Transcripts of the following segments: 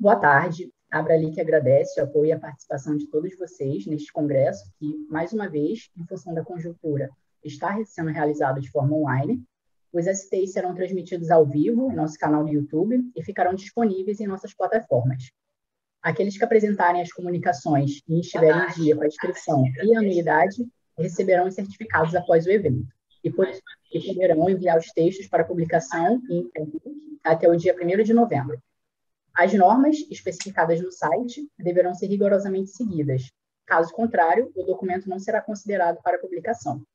Boa tarde. A Abralic agradece o apoio e a participação de todos vocês neste congresso, que, mais uma vez, em função da conjuntura, está sendo realizado de forma online. Os STIs serão transmitidos ao vivo em nosso canal do YouTube e ficarão disponíveis em nossas plataformas. Aqueles que apresentarem as comunicações e estiverem em dia com a inscrição e anuidade receberão os certificados após o evento e poderão enviar os textos para publicação em até o dia 1º de novembro. As normas especificadas no site deverão ser rigorosamente seguidas. Caso contrário, o documento não será considerado para publicação.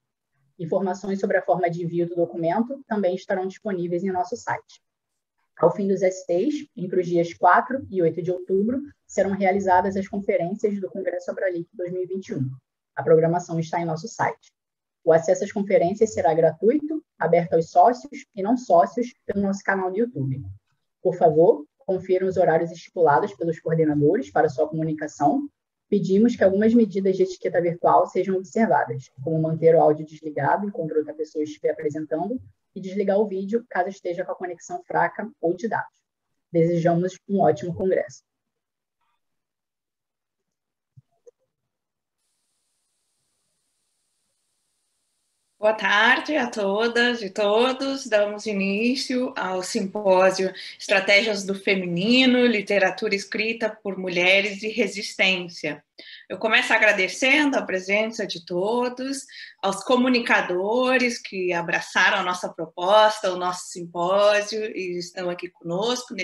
Informações sobre a forma de envio do documento também estarão disponíveis em nosso site. Ao fim dos STs, entre os dias 4 e 8 de outubro, serão realizadas as conferências do Congresso Abralic 2021. A programação está em nosso site. O acesso às conferências será gratuito, aberto aos sócios e não sócios pelo nosso canal do YouTube. Por favor, confiram os horários estipulados pelos coordenadores para sua comunicação. Pedimos que algumas medidas de etiqueta virtual sejam observadas, como manter o áudio desligado enquanto outra pessoa estiver apresentando e desligar o vídeo caso esteja com a conexão fraca ou de dados. Desejamos um ótimo congresso. Boa tarde a todas e todos. Damos início ao simpósio Estratégias do Feminino, Literatura Escrita por Mulheres e Resistência. Eu começo agradecendo a presença de todos, aos comunicadores que abraçaram a nossa proposta, o nosso simpósio e estão aqui conosco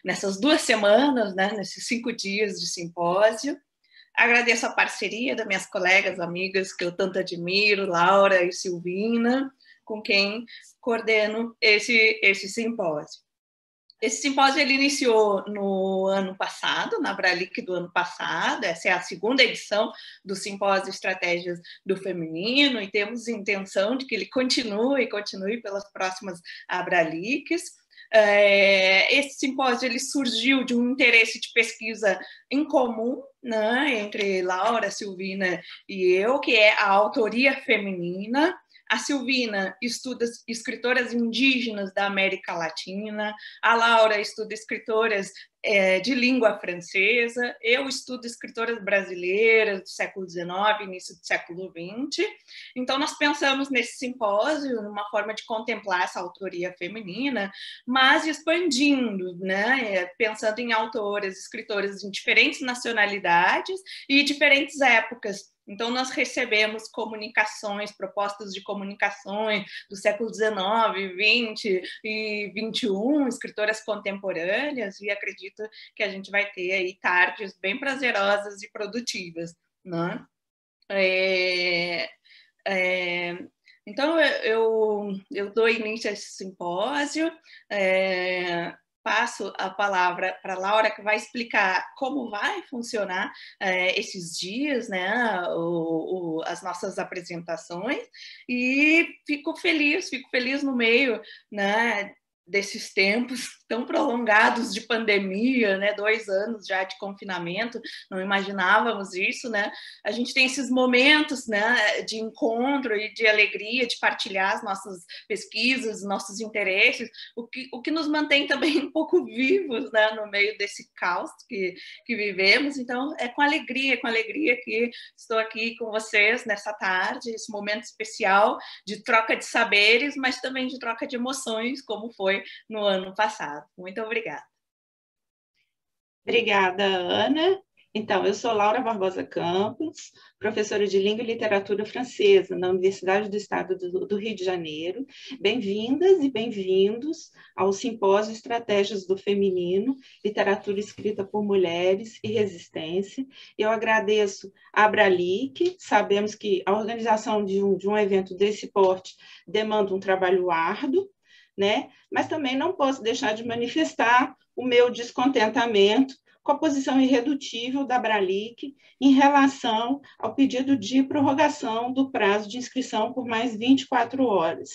nessas 2 semanas, né, nesses 5 dias de simpósio. Agradeço a parceria das minhas colegas, amigas, que eu tanto admiro, Laura e Silvina, com quem coordeno esse simpósio. Esse simpósio ele iniciou no ano passado, na Abralic do ano passado. Essa é a 2ª edição do Simpósio Estratégias do Feminino, e temos intenção de que ele continue pelas próximas Abralics. Esse simpósio ele surgiu de um interesse de pesquisa em comum, né, entre Laura, Silvina e eu, que é a autoria feminina. A Silvina estuda escritoras indígenas da América Latina, a Laura estuda escritoras de língua francesa, eu estudo escritoras brasileiras do século XIX, início do século XX. Então, nós pensamos nesse simpósio, numa forma de contemplar essa autoria feminina, mas expandindo, né? Pensando em autoras, escritoras em diferentes nacionalidades e diferentes épocas. Então, nós recebemos comunicações, propostas de comunicações do século XIX, XX e XXI, escritoras contemporâneas, e acredito que a gente vai ter aí tardes bem prazerosas e produtivas, né? Então, eu dou início a esse simpósio, passo a palavra para a Laura, que vai explicar como vai funcionar esses dias, né, as nossas apresentações, e fico feliz no meio, né, desses tempos tão prolongados de pandemia, né, 2 anos já de confinamento, não imaginávamos isso, né? A gente tem esses momentos, né, de encontro e de alegria, de partilhar as nossas pesquisas, nossos interesses, o que nos mantém também um pouco vivos, né, no meio desse caos que vivemos. Então, é com alegria que estou aqui com vocês nessa tarde, esse momento especial de troca de saberes, mas também de troca de emoções, como foi no ano passado. Muito obrigada. Obrigada, Ana. Então, eu sou Laura Barbosa Campos, professora de Língua e Literatura Francesa na Universidade do Estado do Rio de Janeiro. Bem-vindas e bem-vindos ao Simpósio Estratégias do Feminino, Literatura Escrita por Mulheres e Resistência. Eu agradeço a Abralic. Sabemos que a organização de um evento desse porte demanda um trabalho árduo, né? Mas também não posso deixar de manifestar o meu descontentamento com a posição irredutível da Abralic em relação ao pedido de prorrogação do prazo de inscrição por mais 24 horas.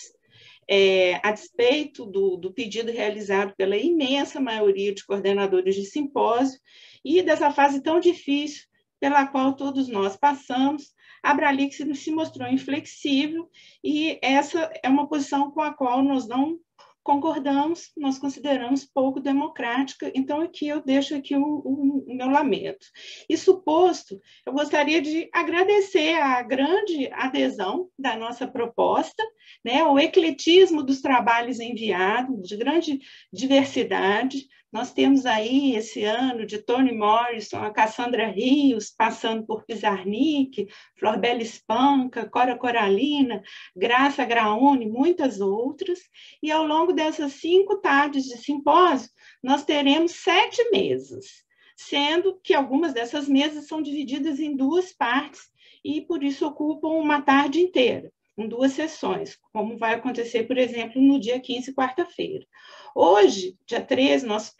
A despeito do pedido realizado pela imensa maioria de coordenadores de simpósio e dessa fase tão difícil pela qual todos nós passamos, a Abralic se mostrou inflexível, e essa é uma posição com a qual nós não concordamos, nós consideramos pouco democrática, então aqui eu deixo aqui o meu lamento. Isso posto, eu gostaria de agradecer a grande adesão da nossa proposta, né, o ecletismo dos trabalhos enviados, de grande diversidade. Nós temos aí, esse ano, de Toni Morrison, a Cassandra Rios, passando por Pizarnik, Florbela Espanca, Cora Coralina, Graça Grauni, muitas outras. E ao longo dessas 5 tardes de simpósio, nós teremos 7 mesas, sendo que algumas dessas mesas são divididas em 2 partes e, por isso, ocupam uma tarde inteira, em 2 sessões, como vai acontecer, por exemplo, no dia 15, quarta-feira. Hoje, dia 13, nosso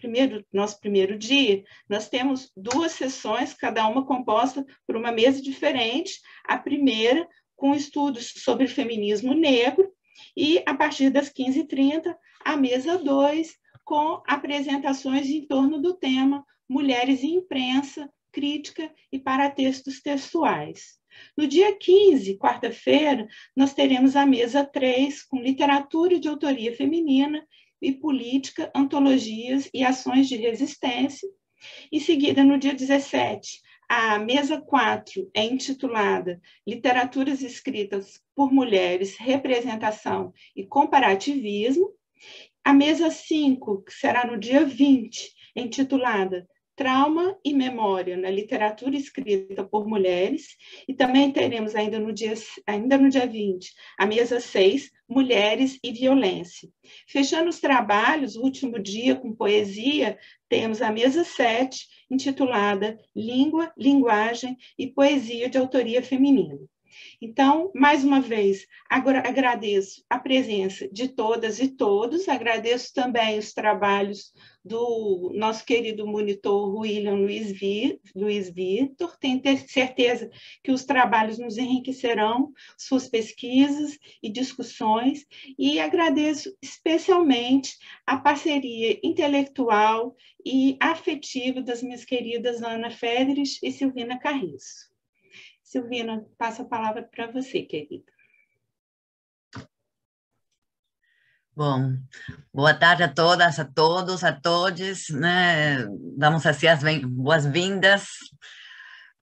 primeiro dia, nós temos 2 sessões, cada uma composta por uma mesa diferente. A primeira, com estudos sobre feminismo negro, e a partir das 15h30, a mesa 2, com apresentações em torno do tema Mulheres em Imprensa, Crítica e Paratextos Textuais. No dia 15, quarta-feira, nós teremos a mesa 3, com literatura de autoria feminina e política, antologias e ações de resistência. Em seguida, no dia 17, a mesa 4 é intitulada Literaturas Escritas por Mulheres, Representação e Comparativismo. A mesa 5, que será no dia 20, é intitulada Trauma e Memória na Literatura Escrita por Mulheres. E também teremos, ainda no dia 20, a mesa 6, Mulheres e Violência. Fechando os trabalhos, o último dia com poesia, temos a mesa 7, intitulada Língua, Linguagem e Poesia de Autoria Feminina. Então, mais uma vez, agradeço a presença de todas e todos, agradeço também os trabalhos do nosso querido monitor William Luiz Vitor. Tenho certeza que os trabalhos nos enriquecerão, suas pesquisas e discussões, e agradeço especialmente a parceria intelectual e afetiva das minhas queridas Ana Federich e Silvina Carriço. Silvina, passo a palavra para você, querida. Bom, boa tarde a todas, a todos, a todos, né? Damos assim as boas-vindas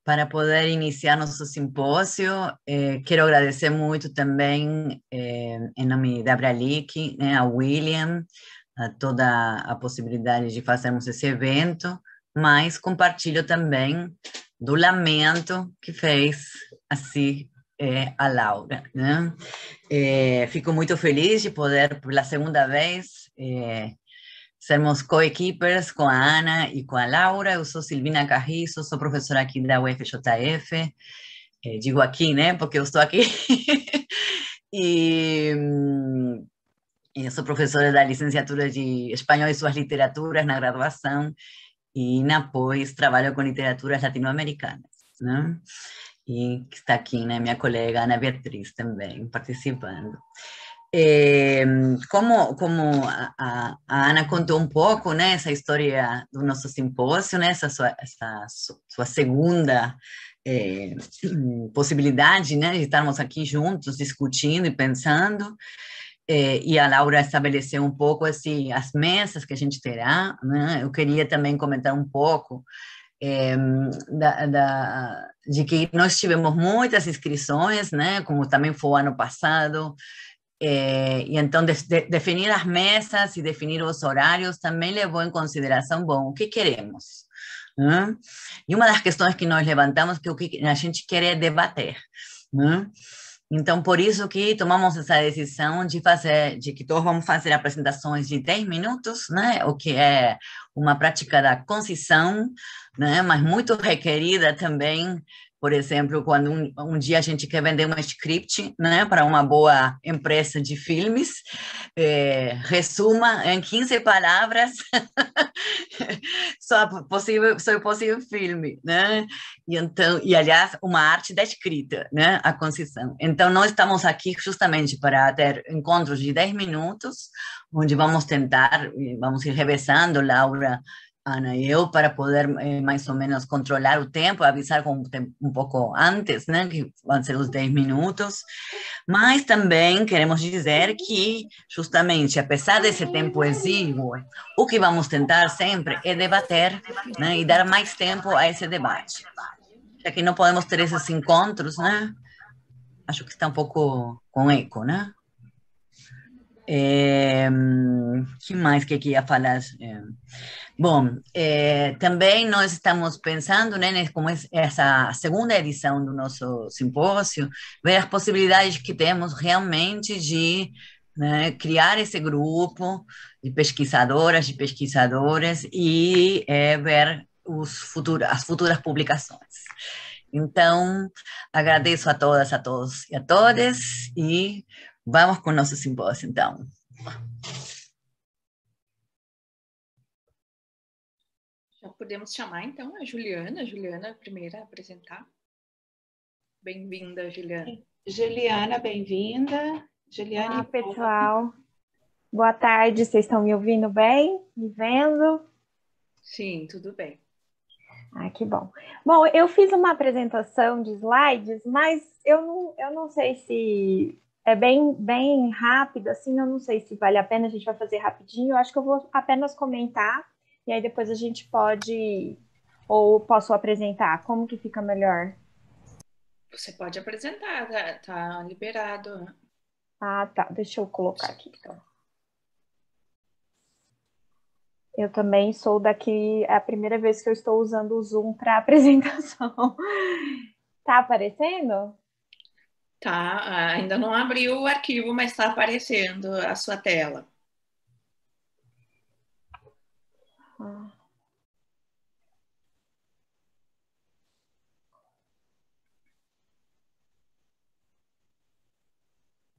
para poder iniciar nosso simpósio. Quero agradecer muito também, em nome da Abralic, né, a William, a toda a possibilidade de fazermos esse evento, mas compartilho também do lamento que fez assim a Laura, né? Fico muito feliz de poder, pela segunda vez, sermos co-equippers com a Ana e com a Laura. Eu sou Silvina Carriço, sou professora aqui da UFJF, digo aqui, né, porque eu estou aqui, e eu sou professora da licenciatura de Espanhol e suas literaturas na graduação, e na pós trabalho com literaturas latino-americanas, né? E está aqui, né, minha colega Ana Beatriz também participando. Como a Ana contou um pouco, né, essa história do nosso simpósio, né, essa sua segunda possibilidade, né, de estarmos aqui juntos discutindo e pensando. E a Laura estabeleceu um pouco assim, as mesas que a gente terá, né? Eu queria também comentar um pouco de que nós tivemos muitas inscrições, né? Como também foi o ano passado, e então definir as mesas e definir os horários também levou em consideração, bom, o que queremos, né? E uma das questões que nós levantamos que o que a gente quer é debater, né? Então, por isso que tomamos essa decisão de que todos vamos fazer apresentações de 10 minutos, né? O que é uma prática da concisão, né? Mas muito requerida também, por exemplo, quando um dia a gente quer vender um script, né? Para uma boa empresa de filmes, resuma em 15 palavras só o possível filme, né? E aliás, uma arte da escrita, né? A concisão. Então, nós estamos aqui justamente para ter encontros de 10 minutos, onde vamos tentar, vamos ir revezando, Laura Ana e eu, para poder mais ou menos controlar o tempo, avisar um pouco antes, né, que vão ser os 10 minutos, mas também queremos dizer que, justamente, apesar desse tempo exíguo, o que vamos tentar sempre é debater, né, e dar mais tempo a esse debate, já que não podemos ter esses encontros, né, acho que está um pouco com eco, né? Que mais que queria falar? Bom, também nós estamos pensando, né, como essa segunda edição do nosso simpósio, ver as possibilidades que temos realmente de, né, criar esse grupo de pesquisadoras e pesquisadores e ver as futuras publicações. Então, agradeço a todas, a todos e a todas e vamos com o nosso simpósio, então. Já podemos chamar, então, a Juliana. A Juliana, a primeira a apresentar. Bem-vinda, Juliana. Juliana, bem-vinda. Juliana. Olá, pessoal. Boa tarde, vocês estão me ouvindo bem? Me vendo? Sim, tudo bem. Ah, que bom. Bom, eu fiz uma apresentação de slides, mas eu não sei se é bem rápido, assim, eu não sei se vale a pena, a gente vai fazer rapidinho, eu acho que eu vou apenas comentar, e aí depois a gente pode, ou posso apresentar, como que fica melhor? Você pode apresentar, tá liberado. Ah, tá, deixa eu colocar aqui, então. Eu também sou daqui, é a primeira vez que eu estou usando o Zoom para apresentação. Tá aparecendo? Tá, ainda não abriu o arquivo, mas está aparecendo a sua tela.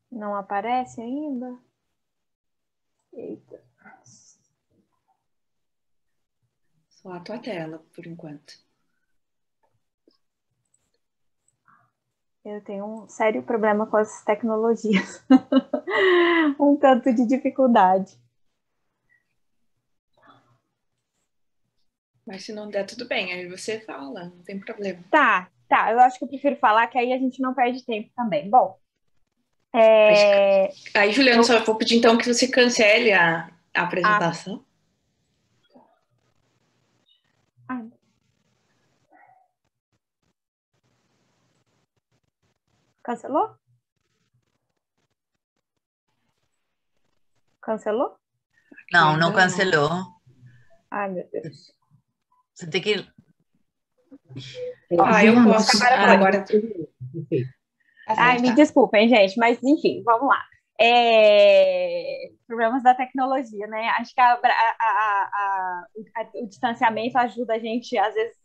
Não aparece ainda? Eita. Só a tua tela, por enquanto. Eu tenho um sério problema com as tecnologias. Um tanto de dificuldade. Mas se não der, tudo bem, aí você fala, não tem problema. Tá, eu acho que eu prefiro falar, que aí a gente não perde tempo também. Bom, aí, Juliana, só vou pedir então que você cancele a apresentação. Cancelou? Cancelou? Não cancelou. Ai, meu Deus. Você tem que... eu posso. Agora. Ai, me desculpem, gente, mas enfim, vamos lá. Problemas da tecnologia, né? Acho que o distanciamento ajuda a gente, às vezes,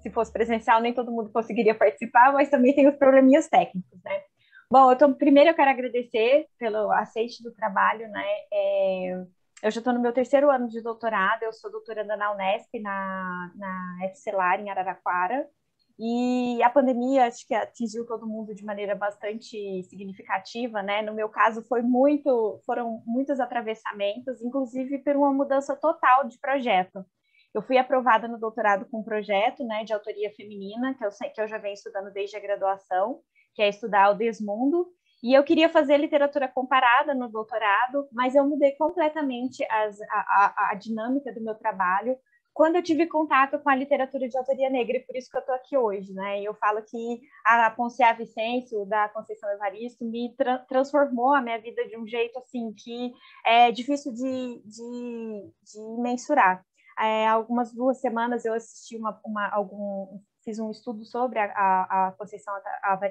se fosse presencial, nem todo mundo conseguiria participar, mas também tem os probleminhas técnicos, né? Bom, primeiro eu quero agradecer pelo aceite do trabalho, né? Eu já estou no meu 3º ano de doutorado, eu sou doutoranda na Unesp, na FCELAR, em Araraquara, e a pandemia acho que atingiu todo mundo de maneira bastante significativa, né? No meu caso foram muitos atravessamentos, inclusive por uma mudança total de projeto. Eu fui aprovada no doutorado com um projeto, né, de autoria feminina, que eu já venho estudando desde a graduação, que é estudar o desmundo, e eu queria fazer literatura comparada no doutorado, mas eu mudei completamente a dinâmica do meu trabalho quando eu tive contato com a literatura de autoria negra, e por isso que eu estou aqui hoje, né? E eu falo que a Ponciá Vicêncio, da Conceição Evaristo, me transformou a minha vida de um jeito assim que é difícil de mensurar. Algumas 2 semanas eu assisti fiz um estudo sobre a Conceição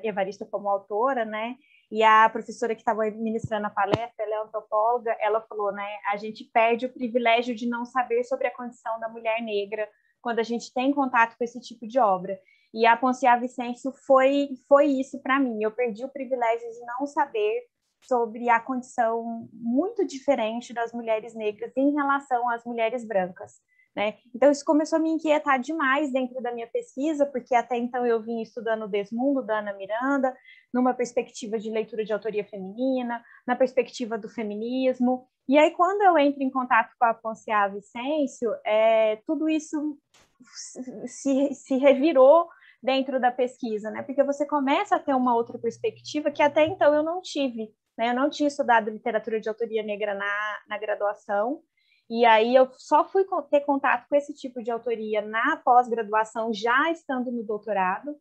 Evaristo como autora, né? E a professora que estava ministrando a palestra, ela é antropóloga, ela falou, né? A gente perde o privilégio de não saber sobre a condição da mulher negra quando a gente tem contato com esse tipo de obra. E a Ponciá Vicêncio foi isso para mim. Eu perdi o privilégio de não saber sobre a condição muito diferente das mulheres negras em relação às mulheres brancas. Né? Então, isso começou a me inquietar demais dentro da minha pesquisa, porque até então eu vim estudando o Desmundo, da Ana Miranda, numa perspectiva de leitura de autoria feminina, na perspectiva do feminismo, E aí, quando eu entro em contato com a Ponciá Vicêncio, tudo isso se revirou dentro da pesquisa, né? Porque você começa a ter uma outra perspectiva que até então eu não tive, né? Eu não tinha estudado literatura de autoria negra na graduação, e aí eu só fui ter contato com esse tipo de autoria na pós-graduação, já estando no doutorado.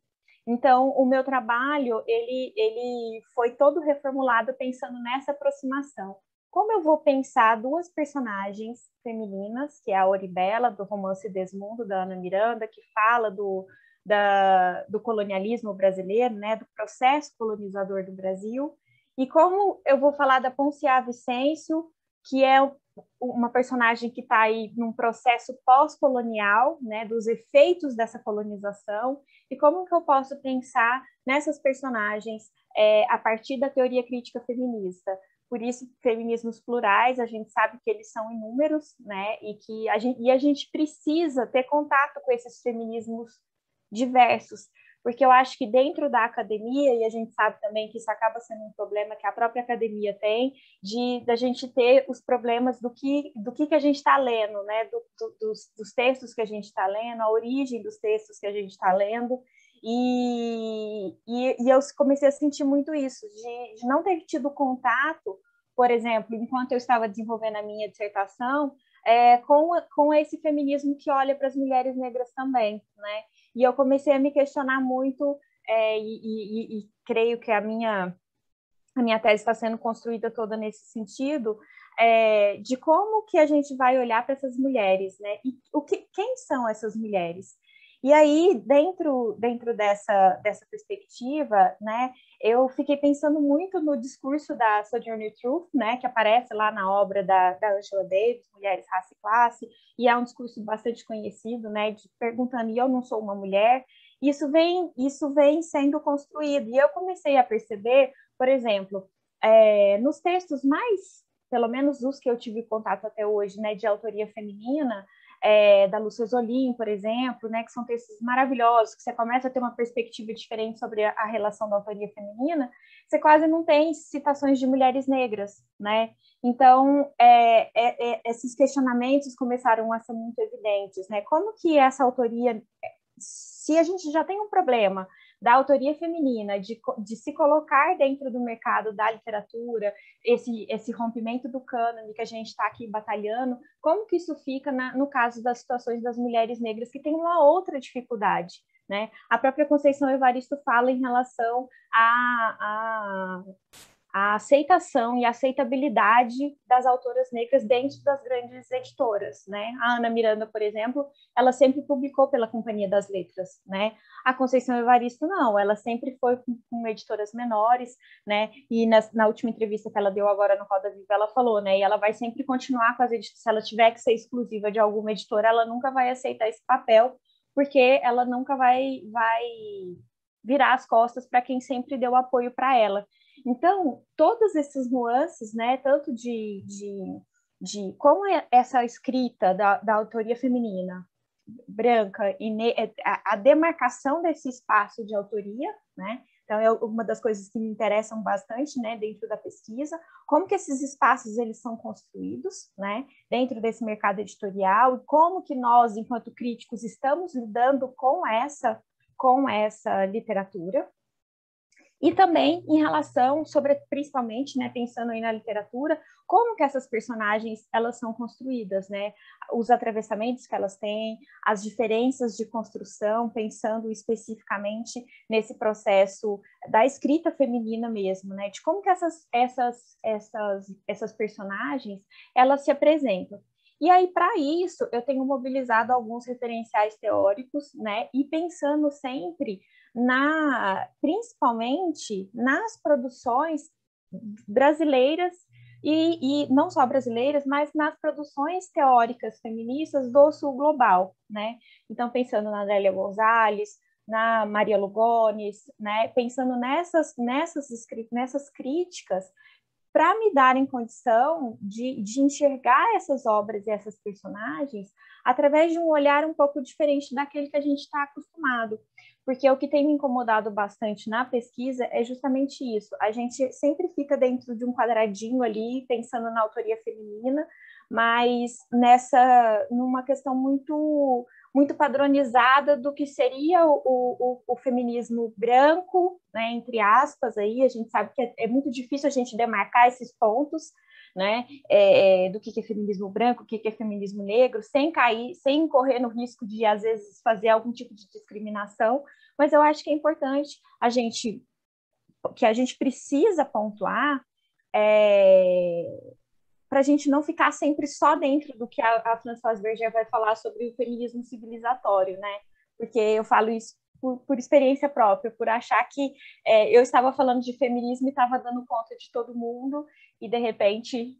Então, o meu trabalho, ele foi todo reformulado pensando nessa aproximação. Como eu vou pensar duas personagens femininas, que é a Oribela, do romance Desmundo, da Ana Miranda, que fala do colonialismo brasileiro, né, do processo colonizador do Brasil, e como eu vou falar da Ponciá Vicêncio, que é uma personagem que está aí num processo pós-colonial, né, dos efeitos dessa colonização, e como que eu posso pensar nessas personagens a partir da teoria crítica feminista. Por isso, feminismos plurais, a gente sabe que eles são inúmeros, né, e que a gente precisa ter contato com esses feminismos diversos, porque eu acho que dentro da academia, e a gente sabe também que isso acaba sendo um problema que a própria academia tem, da gente ter os problemas do que a gente está lendo, né, dos textos que a gente está lendo, a origem dos textos que a gente está lendo, e eu comecei a sentir muito isso, de não ter tido contato, por exemplo, enquanto eu estava desenvolvendo a minha dissertação, com esse feminismo que olha para as mulheres negras também, né? E eu comecei a me questionar muito, e creio que a minha tese está sendo construída toda nesse sentido, de como que a gente vai olhar para essas mulheres, né? E quem são essas mulheres? E aí, dentro dessa perspectiva, né, eu fiquei pensando muito no discurso da Sojourner Truth, né, que aparece lá na obra da Angela Davis, Mulheres, Raça e Classe, e é um discurso bastante conhecido, né, perguntando, e eu não sou uma mulher? Isso vem sendo construído, e eu comecei a perceber, por exemplo, nos textos mais, pelo menos os que eu tive contato até hoje, né, de autoria feminina, da Lúcia Zolin, por exemplo, né, que são textos maravilhosos, que você começa a ter uma perspectiva diferente sobre a relação da autoria feminina, você quase não tem citações de mulheres negras, né? Então, esses questionamentos começaram a ser muito evidentes, né? Como que essa autoria, se a gente já tem um problema da autoria feminina, de se colocar dentro do mercado da literatura, esse rompimento do cânone que a gente está aqui batalhando, como que isso fica no caso das situações das mulheres negras, que tem uma outra dificuldade, né? A própria Conceição Evaristo fala em relação a aceitação e aceitabilidade das autoras negras dentro das grandes editoras, né? A Ana Miranda, por exemplo, ela sempre publicou pela Companhia das Letras, né? A Conceição Evaristo não, ela sempre foi com editoras menores, né? E na última entrevista que ela deu agora no Roda Viva, ela falou, né? E ela vai sempre continuar com as editoras, se ela tiver que ser exclusiva de alguma editora, ela nunca vai aceitar esse papel, porque ela nunca vai virar as costas para quem sempre deu apoio para ela. Então, todas essas nuances, né, tanto de como essa escrita da autoria feminina, branca, e a demarcação desse espaço de autoria, né, então é uma das coisas que me interessam bastante, né, dentro da pesquisa, como que esses espaços eles são construídos, né, dentro desse mercado editorial, e como que nós, enquanto críticos, estamos lidando com essa literatura. E também em relação, principalmente, né, pensando aí na literatura, como que essas personagens elas são construídas, né? Os atravessamentos que elas têm, as diferenças de construção, pensando especificamente nesse processo da escrita feminina mesmo, né? De como que essas personagens elas se apresentam. E aí, para isso, eu tenho mobilizado alguns referenciais teóricos, né? E pensando sempre principalmente nas produções brasileiras e não só brasileiras, mas nas produções teóricas feministas do sul global, né? Então, pensando na Adélia Gonzalez, na Maria Lugones, né? Pensando nessas críticas, para me darem condição de enxergar essas obras e essas personagens através de um olhar um pouco diferente daquele que a gente está acostumado. porque o que tem me incomodado bastante na pesquisa é justamente isso. A gente sempre fica dentro de um quadradinho ali, pensando na autoria feminina, mas numa questão muito padronizada do que seria o feminismo branco, né, entre aspas, aí a gente sabe que é muito difícil a gente demarcar esses pontos, né, do que é feminismo branco, o que é feminismo negro, sem correr no risco de, às vezes, fazer algum tipo de discriminação, mas eu acho que é importante que a gente precisa pontuar para a gente não ficar sempre só dentro do que a Françoise Berger vai falar sobre o feminismo civilizatório, né? Porque eu falo isso por experiência própria, por achar que eu estava falando de feminismo e estava dando conta de todo mundo, e de repente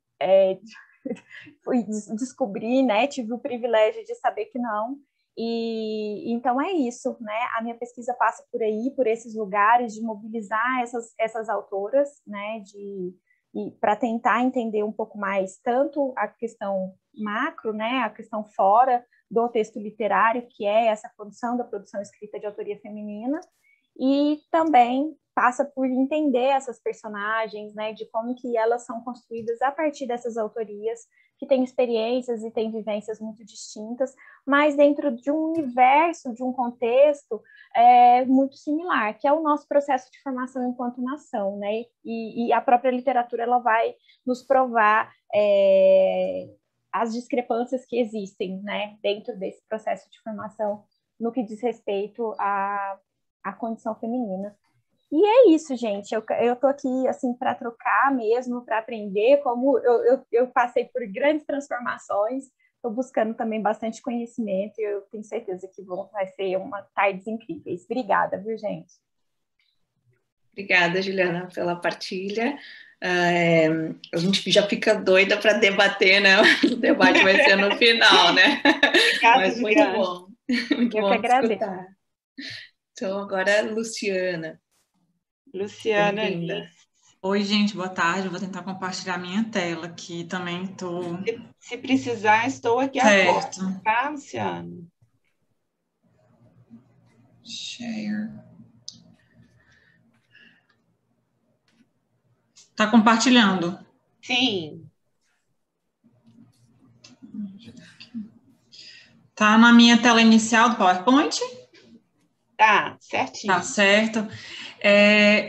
fui descobrir, né? Tive o privilégio de saber que não. E então é isso, né? A minha pesquisa passa por aí, por esses lugares, de mobilizar essas autoras, né? E para tentar entender um pouco mais tanto a questão macro, né, a questão fora do texto literário, que é essa condição da produção escrita de autoria feminina, e também passa por entender essas personagens, né, de como que elas são construídas a partir dessas autorias, que têm experiências e têm vivências muito distintas, mas dentro de um universo, de um contexto muito similar, que é o nosso processo de formação enquanto nação, né? E a própria literatura ela vai nos provar as discrepâncias que existem, né, dentro desse processo de formação no que diz respeito à condição feminina. E é isso, gente. Eu tô aqui assim para trocar mesmo, para aprender. Como eu passei por grandes transformações, estou buscando também bastante conhecimento, e eu tenho certeza que vai ser uma tardes incríveis. Obrigada, viu, gente? Obrigada, Juliana, pela partilha. A gente já fica doida para debater, né? O debate vai ser no final, né? Obrigada, mas muito Juliana. bom. Muito bom escutar. Então, agora, Luciana. Luciana Liz. Oi, gente, boa tarde. Eu vou tentar compartilhar minha tela aqui. Também estou... Se precisar, estou aqui certo. Agora, tá, Luciana? Share. Está compartilhando? Sim. Tá na minha tela inicial do PowerPoint? Tá, certinho. Tá certo.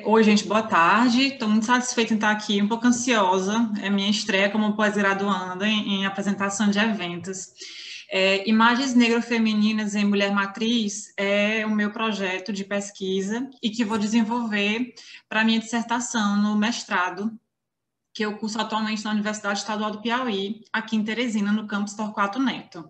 Oi, gente, boa tarde. Estou muito satisfeita em estar aqui, um pouco ansiosa. É minha estreia como pós-graduanda em apresentação de eventos. Imagens negro-femininas em Mulher Matriz é o meu projeto de pesquisa e que vou desenvolver para minha dissertação no mestrado, que eu curso atualmente na Universidade Estadual do Piauí, aqui em Teresina, no campus Torquato Neto.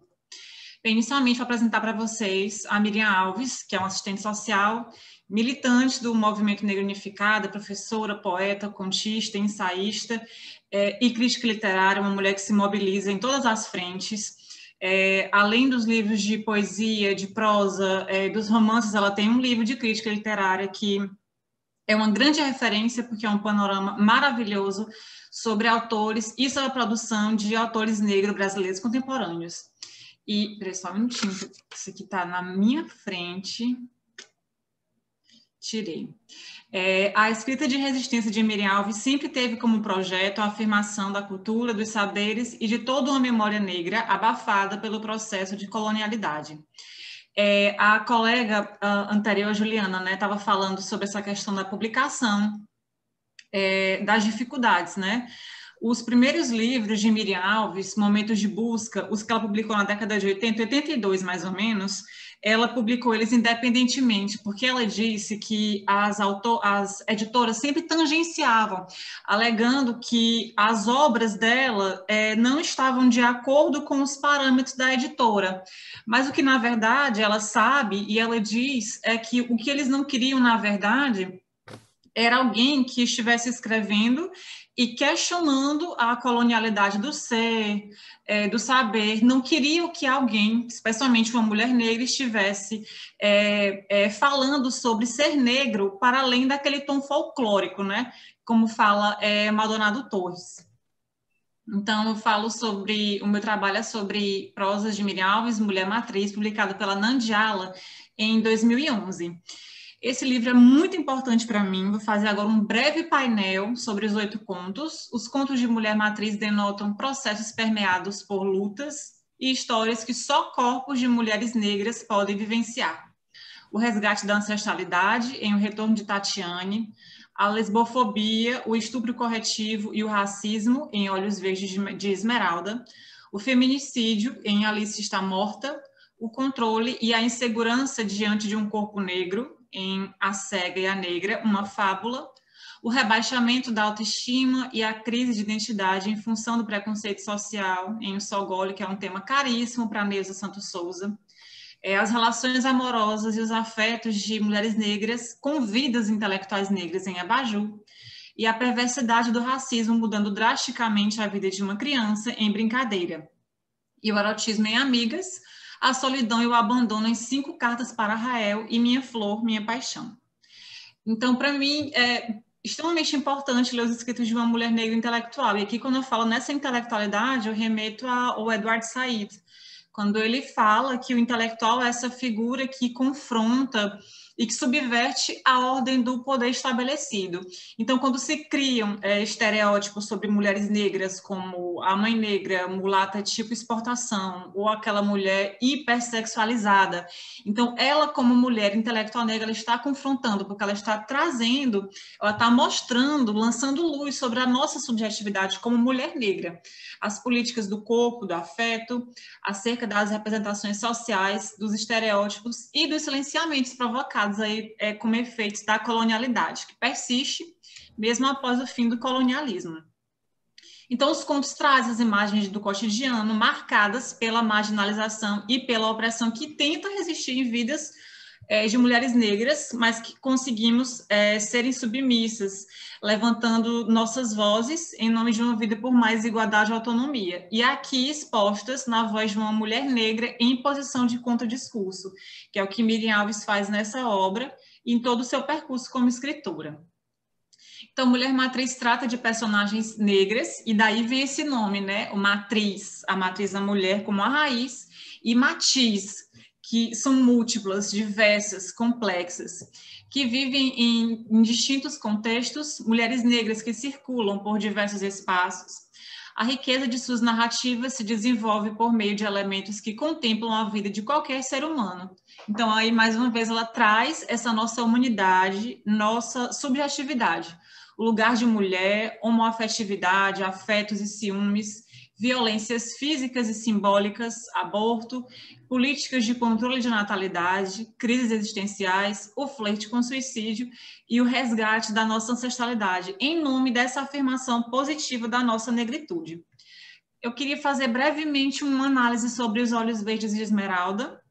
Inicialmente, vou apresentar para vocês a Miriam Alves, que é uma assistente social, militante do Movimento Negro Unificado, professora, poeta, contista, ensaísta e crítica literária, uma mulher que se mobiliza em todas as frentes. Além dos livros de poesia, de prosa, dos romances, ela tem um livro de crítica literária que é uma grande referência, porque é um panorama maravilhoso sobre autores e sobre a produção de autores negros brasileiros contemporâneos. E, peraí, só um minutinho, isso aqui está na minha frente. Tirei. A escrita de resistência de Miriam Alves sempre teve como projeto a afirmação da cultura, dos saberes e de toda uma memória negra abafada pelo processo de colonialidade. A colega anterior, Juliana, né, estava falando sobre essa questão da publicação, das dificuldades, né? Os primeiros livros de Miriam Alves, Momentos de Busca, os que ela publicou na década de 80, 82 mais ou menos, ela publicou eles independentemente, porque ela disse que as editoras sempre tangenciavam, alegando que as obras dela não estavam de acordo com os parâmetros da editora. Mas o que, na verdade, ela sabe e ela diz é que o que eles não queriam, na verdade, era alguém que estivesse escrevendo e questionando a colonialidade do ser, do saber. Não queriam que alguém, especialmente uma mulher negra, estivesse falando sobre ser negro para além daquele tom folclórico, né? Como fala Maldonado Torres. Então, eu falo sobre, o meu trabalho é sobre prosas de Miriam Alves, Mulher Matriz, publicada pela Nandiala, em 2011. Esse livro é muito importante para mim. Vou fazer agora um breve painel sobre os 8 contos. Os contos de Mulher Matriz denotam processos permeados por lutas e histórias que só corpos de mulheres negras podem vivenciar. O resgate da ancestralidade em O Retorno de Tatiane, a lesbofobia, o estupro corretivo e o racismo em Olhos Verdes de Esmeralda, o feminicídio em Alice Está Morta, o controle e a insegurança diante de um corpo negro em A Cega e a Negra, uma fábula, o rebaixamento da autoestima e a crise de identidade em função do preconceito social em O Sogole, que é um tema caríssimo para Neuza Santos Souza, as relações amorosas e os afetos de mulheres negras com vidas intelectuais negras em Abajur, e a perversidade do racismo mudando drasticamente a vida de uma criança em Brincadeira, e o erotismo em Amigas, a solidão e o abandono em 5 cartas para Rael e Minha Flor, Minha Paixão. Então, para mim, é extremamente importante ler os escritos de uma mulher negra intelectual, e aqui quando eu falo nessa intelectualidade, eu remeto ao Edward Said, quando ele fala que o intelectual é essa figura que confronta e que subverte a ordem do poder estabelecido. Então, quando se criam estereótipos sobre mulheres negras, como a mãe negra, mulata tipo exportação, ou aquela mulher hipersexualizada, então ela, como mulher intelectual negra, ela está confrontando, porque ela está trazendo, ela está mostrando, lançando luz sobre a nossa subjetividade como mulher negra, as políticas do corpo, do afeto, acerca das representações sociais, dos estereótipos e dos silenciamentos provocados aí, como efeitos da colonialidade, que persiste mesmo após o fim do colonialismo. Então, os contos trazem as imagens do cotidiano marcadas pela marginalização e pela opressão que tenta resistir em vidas de mulheres negras, mas que conseguimos serem submissas, levantando nossas vozes em nome de uma vida por mais igualdade e autonomia. E aqui expostas na voz de uma mulher negra em posição de contradiscurso, que é o que Miriam Alves faz nessa obra e em todo o seu percurso como escritora. Então, Mulher Matriz trata de personagens negras, e daí vem esse nome, né? O matriz, a matriz da mulher como a raiz, e matiz, que são múltiplas, diversas, complexas, que vivem em distintos contextos, mulheres negras que circulam por diversos espaços. A riqueza de suas narrativas se desenvolve por meio de elementos que contemplam a vida de qualquer ser humano. Então, aí, mais uma vez, ela traz essa nossa humanidade, nossa subjetividade, o lugar de mulher, homoafetividade, afetos e ciúmes, violências físicas e simbólicas, aborto, políticas de controle de natalidade, crises existenciais, o flerte com suicídio e o resgate da nossa ancestralidade, em nome dessa afirmação positiva da nossa negritude. Eu queria fazer brevemente uma análise sobre Os Olhos Verdes de Esmeralda,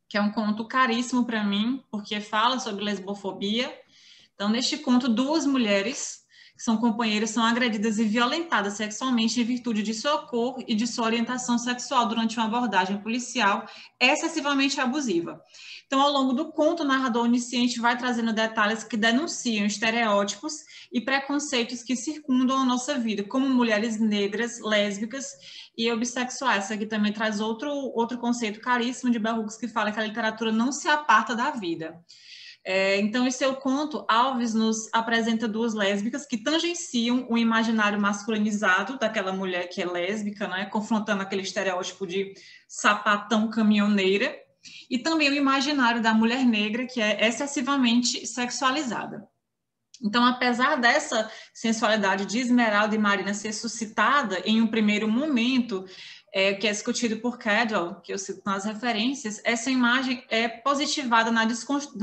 que é um conto caríssimo para mim, porque fala sobre lesbofobia. Então, neste conto, 2 mulheres que são companheiras são agredidas e violentadas sexualmente em virtude de sua cor e de sua orientação sexual durante uma abordagem policial excessivamente abusiva. Então, ao longo do conto, o narrador onisciente vai trazendo detalhes que denunciam estereótipos e preconceitos que circundam a nossa vida, como mulheres negras, lésbicas e bissexuais. Essa aqui também traz outro conceito caríssimo de Bell Hooks, que fala que a literatura não se aparta da vida. Então, em seu conto, Alves nos apresenta 2 lésbicas que tangenciam o imaginário masculinizado daquela mulher que é lésbica, né, confrontando aquele estereótipo de sapatão caminhoneira, e também o imaginário da mulher negra, que é excessivamente sexualizada. Então, apesar dessa sensualidade de Esmeralda e Marina ser suscitada em um primeiro momento, que é discutido por Cadwell, que eu cito nas referências, essa imagem é positivada na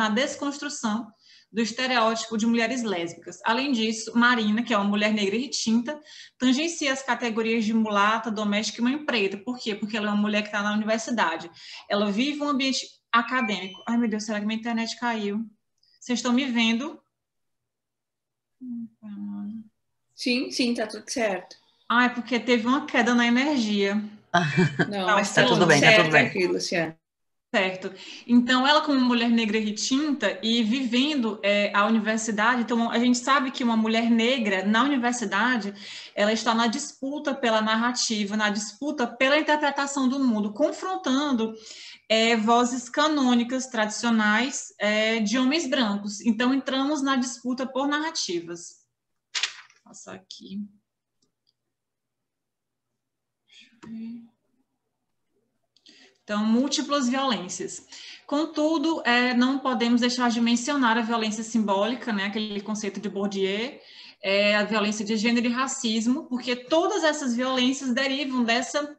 desconstrução do estereótipo de mulheres lésbicas. Além disso, Marina, que é uma mulher negra e retinta, tangencia as categorias de mulata, doméstica e mãe preta. Por quê? Porque ela é uma mulher que está na universidade. Ela vive um ambiente acadêmico. Ai, meu Deus, será que minha internet caiu? Vocês estão me vendo? Sim, sim, tá tudo certo. Ah, é porque teve uma queda na energia. Não, mas tá tudo bem, certo tá tudo bem. aqui, Luciana. Certo. Então, ela como mulher negra e retinta e vivendo a universidade, então a gente sabe que uma mulher negra na universidade, ela está na disputa pela narrativa, na disputa pela interpretação do mundo, confrontando vozes canônicas tradicionais de homens brancos. Então, entramos na disputa por narrativas. Vou passar aqui. Deixa eu ver. Então, múltiplas violências. Contudo, não podemos deixar de mencionar a violência simbólica, né, aquele conceito de Bourdieu, a violência de gênero e racismo, porque todas essas violências derivam dessa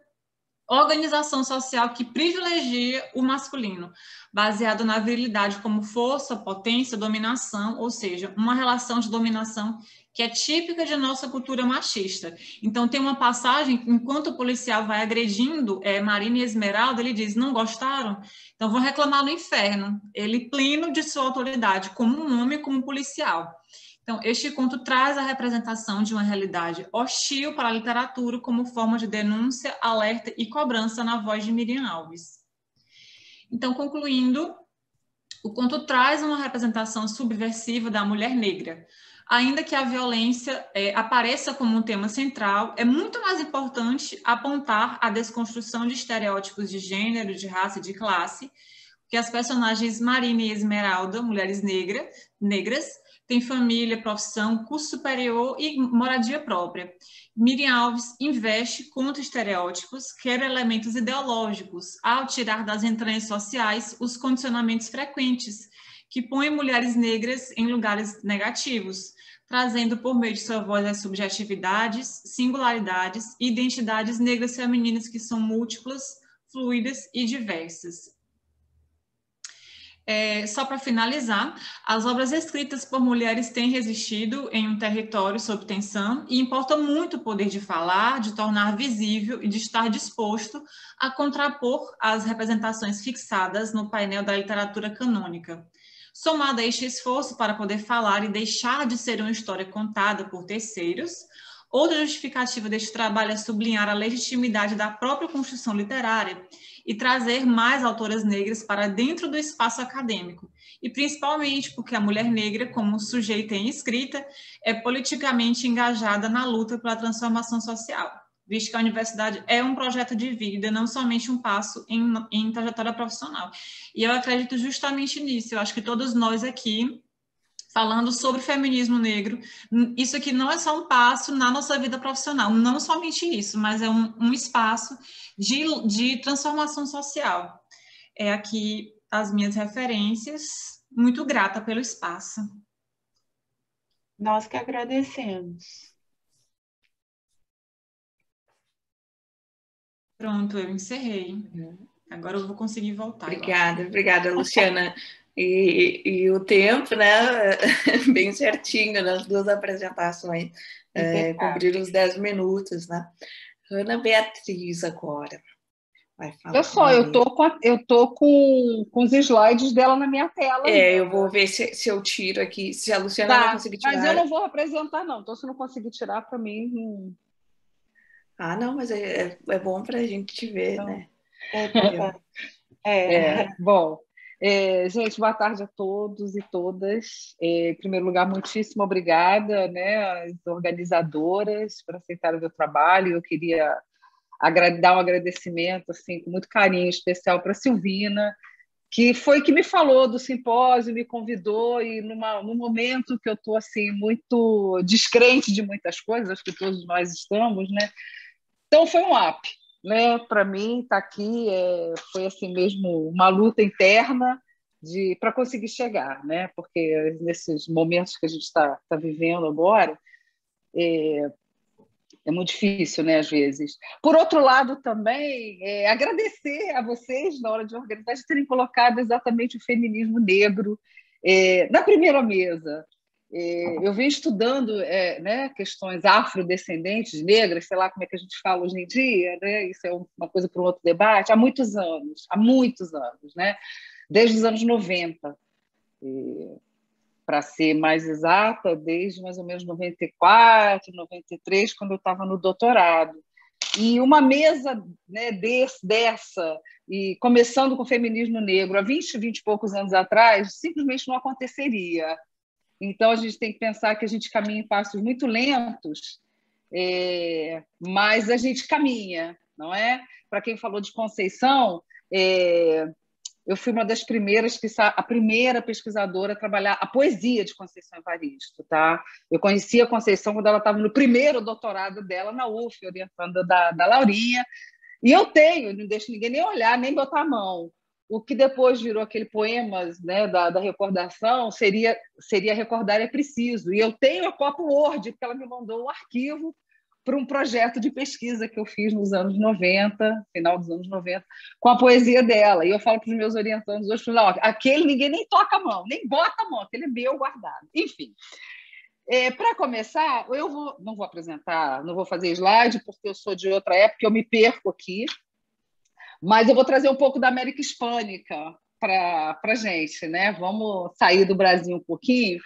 organização social que privilegia o masculino, baseado na virilidade como força, potência, dominação, ou seja, uma relação de dominação que é típica de nossa cultura machista. Então, tem uma passagem, enquanto o policial vai agredindo Marina e Esmeralda, ele diz, não gostaram? Então, vão reclamar no inferno. Ele pleno de sua autoridade, como um homem, como um policial. Então, este conto traz a representação de uma realidade hostil para a literatura como forma de denúncia, alerta e cobrança na voz de Miriam Alves. Então, concluindo, o conto traz uma representação subversiva da mulher negra. Ainda que a violência apareça como um tema central, é muito mais importante apontar a desconstrução de estereótipos de gênero, de raça e de classe, que as personagens Marina e Esmeralda, mulheres negras, têm família, profissão, curso superior e moradia própria. Miriam Alves investe contra estereótipos, quer elementos ideológicos, ao tirar das entranhas sociais os condicionamentos frequentes que põem mulheres negras em lugares negativos, trazendo por meio de sua voz as subjetividades, singularidades e identidades negras femininas que são múltiplas, fluidas e diversas. Só para finalizar, as obras escritas por mulheres têm resistido em um território sob tensão e importa muito o poder de falar, de tornar visível e de estar disposto a contrapor as representações fixadas no painel da literatura canônica. Somado a este esforço para poder falar e deixar de ser uma história contada por terceiros, outra justificativa deste trabalho é sublinhar a legitimidade da própria construção literária e trazer mais autoras negras para dentro do espaço acadêmico, e principalmente porque a mulher negra, como sujeito em escrita, é politicamente engajada na luta pela transformação social, visto que a universidade é um projeto de vida, não somente um passo em trajetória profissional. E eu acredito justamente nisso, eu acho que todos nós aqui, falando sobre feminismo negro, isso aqui não é só um passo na nossa vida profissional, não somente isso, mas é um espaço de transformação social. Aqui as minhas referências, muito grata pelo espaço. Nós que agradecemos. Pronto, eu encerrei. Agora eu vou conseguir voltar. Obrigada, Luciana. E o tempo, né? Bem certinho nas duas apresentações, cumpriram os 10 minutos, né? Ana Beatriz agora vai falar. Olha só, eu tô com os slides dela na minha tela. Eu vou ver se eu tiro aqui, se a Luciana não conseguir tirar. Mas eu não vou apresentar, não. Então, se não conseguir tirar, para mim... Ah, não, mas é bom para a gente te ver, então, né? Bom, gente, boa tarde a todos e todas. Em primeiro lugar, muitíssimo obrigada, né, às organizadoras por aceitarem o meu trabalho. Eu queria dar um agradecimento assim, com muito carinho especial para a Silvina, que foi que me falou do simpósio, me convidou, e num momento que eu estou assim, muito descrente de muitas coisas, acho que todos nós estamos, né? Então, foi um up, né? Para mim, estar aqui foi assim mesmo uma luta interna para conseguir chegar, né? Porque nesses momentos que a gente está vivendo agora, é muito difícil, né, às vezes. Por outro lado, também, agradecer a vocês, na hora de organizar, de terem colocado exatamente o feminismo negro na primeira mesa. Eu venho estudando né, questões afrodescendentes, negras, sei lá como é que a gente fala hoje em dia, né? Isso é uma coisa para um outro debate, há muitos anos, né? Desde os anos 90. Para ser mais exata, desde mais ou menos 94, 93, quando eu estava no doutorado. E uma mesa, né, dessa, e começando com o feminismo negro há 20 e poucos anos atrás, simplesmente não aconteceria. Então, a gente tem que pensar que a gente caminha em passos muito lentos, mas a gente caminha, não é? Para quem falou de Conceição, eu fui uma das primeiras, a primeira pesquisadora a trabalhar a poesia de Conceição Evaristo, tá? Eu conheci a Conceição quando ela estava no primeiro doutorado dela na UF, orientando da Laurinha, e eu não deixo ninguém nem olhar, nem botar a mão. O que depois virou aquele poema, né, da recordação seria Recordar é Preciso. E eu tenho a cópia Word, porque ela me mandou o arquivo para um projeto de pesquisa que eu fiz nos anos 90, final dos anos 90, com a poesia dela. E eu falo para os meus orientandos hoje, não, aquele ninguém nem toca a mão, nem bota a mão, aquele é meu guardado. Enfim, para começar, não vou apresentar, não vou fazer slide, porque eu sou de outra época, eu me perco aqui, mas eu vou trazer um pouco da América Hispânica para a gente, né? Vamos sair do Brasil um pouquinho.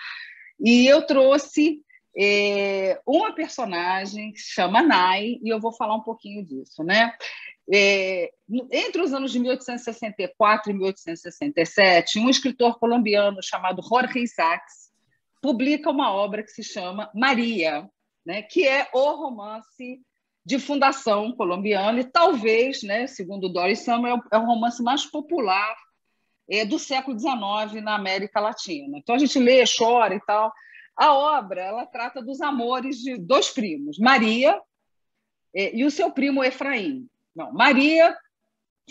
E eu trouxe uma personagem que se chama Nay, e eu vou falar um pouquinho disso, né? Entre os anos de 1864 e 1867, um escritor colombiano chamado Jorge Isaacs publica uma obra que se chama Maria, né? Que é o romance de fundação colombiana e talvez, né, segundo Doris Samuel, é o romance mais popular do século XIX na América Latina. Então a gente lê, chora e tal. A obra ela trata dos amores de dois primos, Maria e o seu primo Efraim. Não, Maria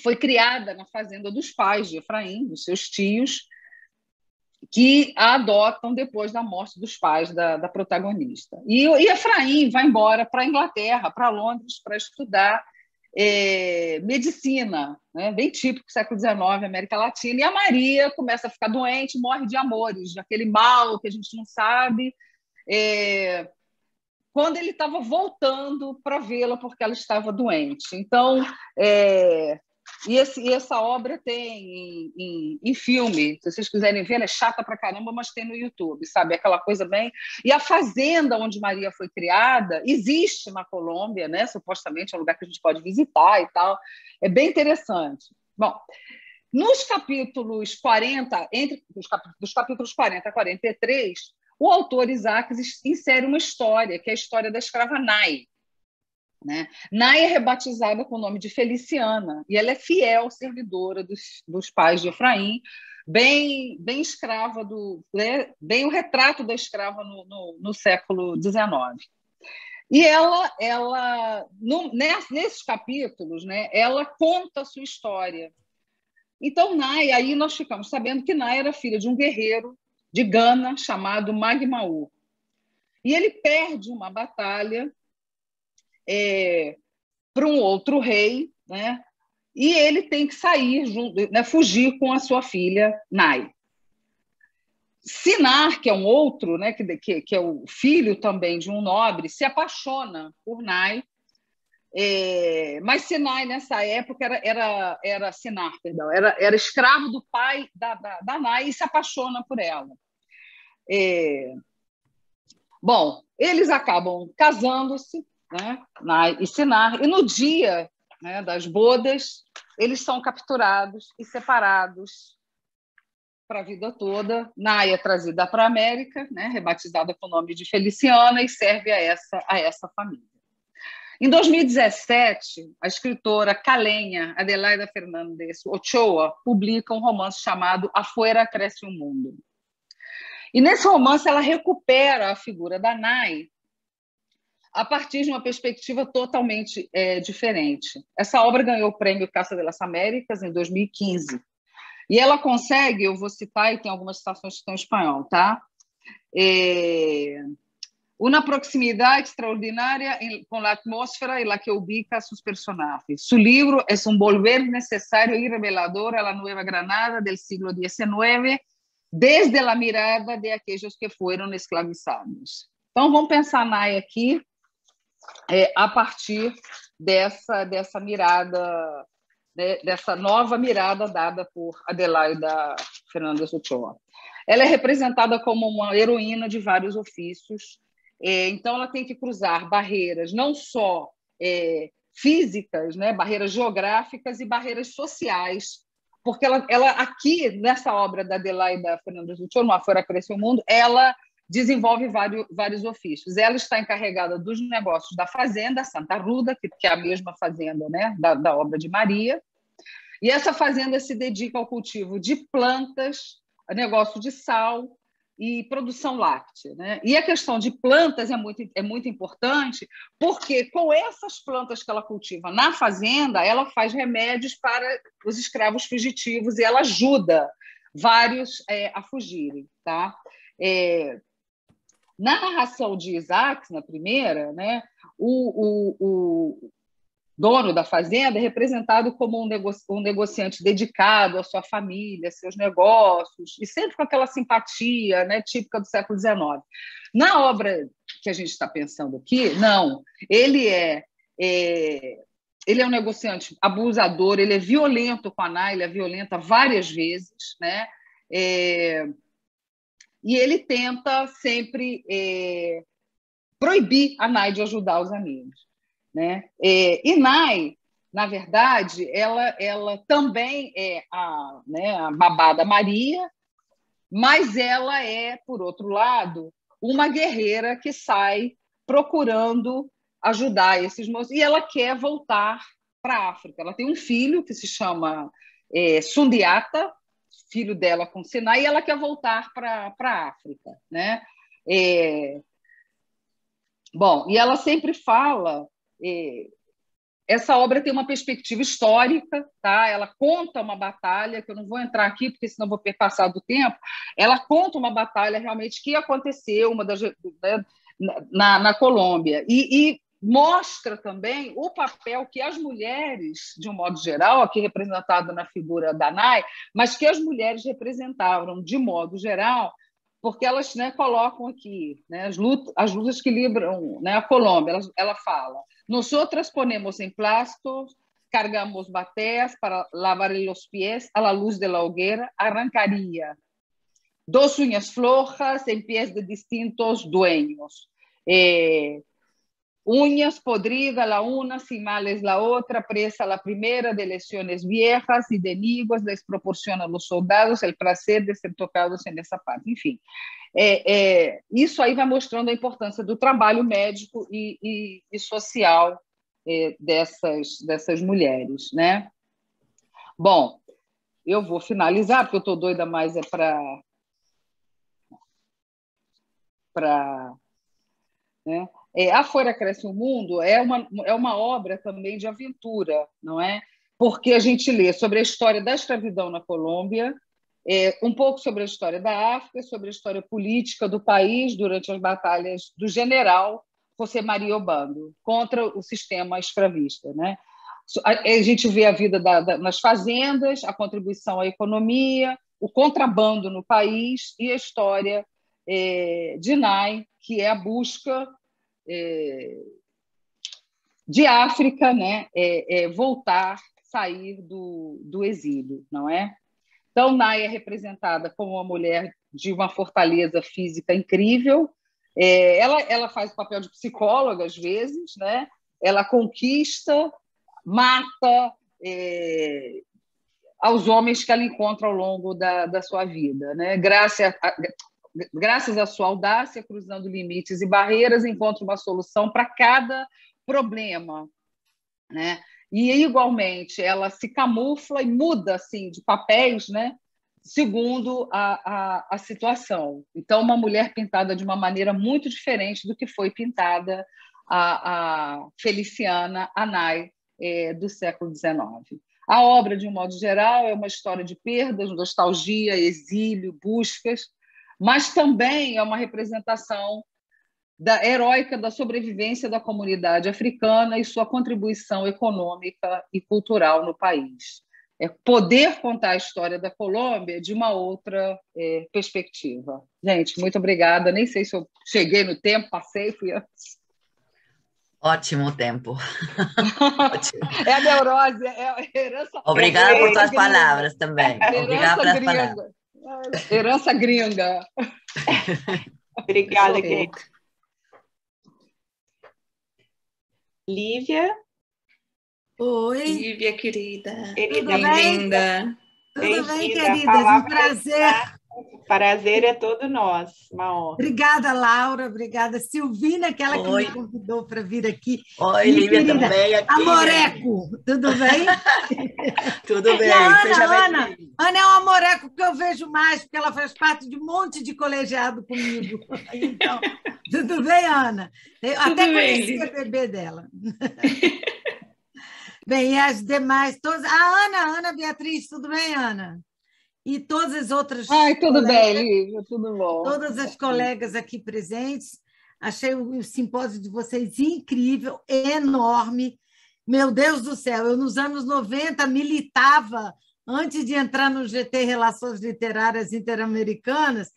foi criada na fazenda dos pais de Efraim, dos seus tios, que a adotam depois da morte dos pais da protagonista. E Efraim vai embora para a Inglaterra, para Londres, para estudar medicina, né? Bem típico do século XIX, América Latina. E a Maria começa a ficar doente, morre de amores, daquele mal que a gente não sabe, quando ele estava voltando para vê-la porque ela estava doente. Então, essa obra tem em filme, se vocês quiserem ver, ela é chata pra caramba, mas tem no YouTube, sabe? Aquela coisa bem... E a fazenda onde Maria foi criada existe na Colômbia, né? Supostamente é um lugar que a gente pode visitar e tal. É bem interessante. Bom, nos capítulos 40, dos capítulos 40 a 43, o autor Isaacs insere uma história, que é a história da escrava Nay. Né? Nay é rebatizada com o nome de Feliciana, e ela é fiel servidora dos pais de Efraim, bem escrava, bem o retrato da escrava no século XIX. E nesses capítulos, né, ela conta a sua história. Então, Nay, aí nós ficamos sabendo que Nay era filha de um guerreiro de Gana chamado Magmaú. E ele perde uma batalha para um outro rei, né? E ele tem que sair, né, fugir com a sua filha, Nay. Sinar, que é um outro, né, que é o filho também de um nobre, se apaixona por Nay, mas Sinar, nessa época, era Sinar, perdão, era escravo do pai da Nay e se apaixona por ela. Bom, eles acabam casando-se, né, Nay e Sinar, e no dia, né, das bodas, eles são capturados e separados para a vida toda. Nay é trazida para a América, né, rebatizada com o nome de Feliciana, e serve a essa família. Em 2017, a escritora caleña Adelaida Fernández Ochoa publica um romance chamado Afuera Cresce o Mundo. E nesse romance ela recupera a figura da Nay a partir de uma perspectiva totalmente diferente. Essa obra ganhou o prêmio Casa de las Américas em 2015. E ela consegue, eu vou citar, e tem algumas citações que estão em espanhol, tá? Una proximidad extraordinaria con la atmósfera en la que ubica a sus personajes. Su libro es un volver necesario y revelador a la Nueva Granada del siglo XIX, desde la mirada de aquellos que fueron esclavizados. Então, vamos pensar Nay aqui a partir dessa mirada, né, dessa nova mirada dada por Adelaida Fernández Ochoa. Ela é representada como uma heroína de vários ofícios, então ela tem que cruzar barreiras não só físicas, né, barreiras geográficas e barreiras sociais, porque ela aqui, nessa obra da Adelaida Fernandes do Tcholo, Uma Fora Cresce o Mundo, ela desenvolve vários ofícios. Ela está encarregada dos negócios da fazenda Santa Ruda, que é a mesma fazenda, né, da obra de Maria, e essa fazenda se dedica ao cultivo de plantas, a negócio de sal e produção láctea, né? E a questão de plantas é muito importante, porque com essas plantas que ela cultiva na fazenda, ela faz remédios para os escravos fugitivos e ela ajuda vários a fugirem, tá? Na narração de Isaacs, na primeira, né, o dono da fazenda é representado como um negociante dedicado à sua família, seus negócios, e sempre com aquela simpatia, né, típica do século XIX. Na obra que a gente está pensando aqui, não. Ele é um negociante abusador, ele é violento com a Nai, ele é violenta várias vezes, né? E ele tenta sempre proibir a Nai de ajudar os amigos, né? E Nai, na verdade, ela também é a babá da Maria, mas ela é, por outro lado, uma guerreira que sai procurando ajudar esses moços, e ela quer voltar para a África. Ela tem um filho que se chama Sundiata, filho dela com Sinai, e ela quer voltar para a África, né? Bom, e ela sempre fala... essa obra tem uma perspectiva histórica, tá? Ela conta uma batalha, que eu não vou entrar aqui, porque senão vou passar do tempo. Ela conta uma batalha realmente que aconteceu na Colômbia, e mostra também o papel que as mulheres, de um modo geral, aqui representado na figura da Nai, mas que as mulheres representavam, de modo geral, porque elas, né, colocam aqui, né, as lutas que livram, né, a Colômbia. Ela fala: nosotras ponemos em plastos, cargamos bateas para lavar los pies a la luz de la hoguera, arrancaría dos uñas flojas en pies de distintos dueños, uñas podridas la una, sin males la otra, presa la primera de lesiones viejas y de enemigos, les proporciona a los soldados el placer de ser tocados en essa parte. Enfim, isso aí vai mostrando a importância do trabalho médico e social dessas mulheres, né? Bom, eu vou finalizar, porque eu estou doida, mas né? A Fora Cresce o Mundo é uma obra também de aventura, não é? Porque a gente lê sobre a história da escravidão na Colômbia, um pouco sobre a história da África, sobre a história política do país durante as batalhas do general José María Obando contra o sistema escravista, né? A gente vê a vida nas fazendas, a contribuição à economia, o contrabando no país e a história de Nai, que é a busca de África, né? Voltar, sair do exílio, não é? Então, Nai é representada como uma mulher de uma fortaleza física incrível. Ela faz o papel de psicóloga, às vezes, né? Ela conquista, mata aos homens que ela encontra ao longo da sua vida, né? Graças à sua audácia, cruzando limites e barreiras, encontra uma solução para cada problema, né? E, igualmente, ela se camufla e muda assim, de papéis, né? Segundo a situação. Então, uma mulher pintada de uma maneira muito diferente do que foi pintada a Feliciana Anay, do século XIX. A obra, de um modo geral, é uma história de perdas, nostalgia, exílio, buscas, mas também é uma representação heróica da sobrevivência da comunidade africana e sua contribuição econômica e cultural no país. É poder contar a história da Colômbia de uma outra perspectiva. Gente, muito obrigada. Nem sei se eu cheguei no tempo, passei, fui antes. Ótimo tempo. Ótimo. É a neurose, é a herança. Obrigada por suas palavras também. Obrigada pelas palavras. Herança gringa. Obrigada, Kate. Lívia? Oi. Lívia, querida. Querida, bem-vinda. Tudo bem, queridas? Um prazer. O prazer é todo nosso, uma honra. Obrigada, Laura. Obrigada, Silvina, aquela que me convidou para vir aqui. Oi, Lívia, também aqui. Amoreco, tudo bem? Tudo bem. E a Ana é um amoreco que eu vejo mais, porque ela faz parte de um monte de colegiado comigo. Então, tudo bem, Ana? Eu até conheci a bebê dela. Bem, e as demais, todas. A Ana Beatriz, tudo bem, Ana? E todas as outras. Ai, tudo bem, Lívia, tudo bom. Todas as colegas aqui presentes. Achei o simpósio de vocês incrível, enorme. Meu Deus do céu, eu nos anos 90 militava, antes de entrar no GT Relações Literárias Interamericanas,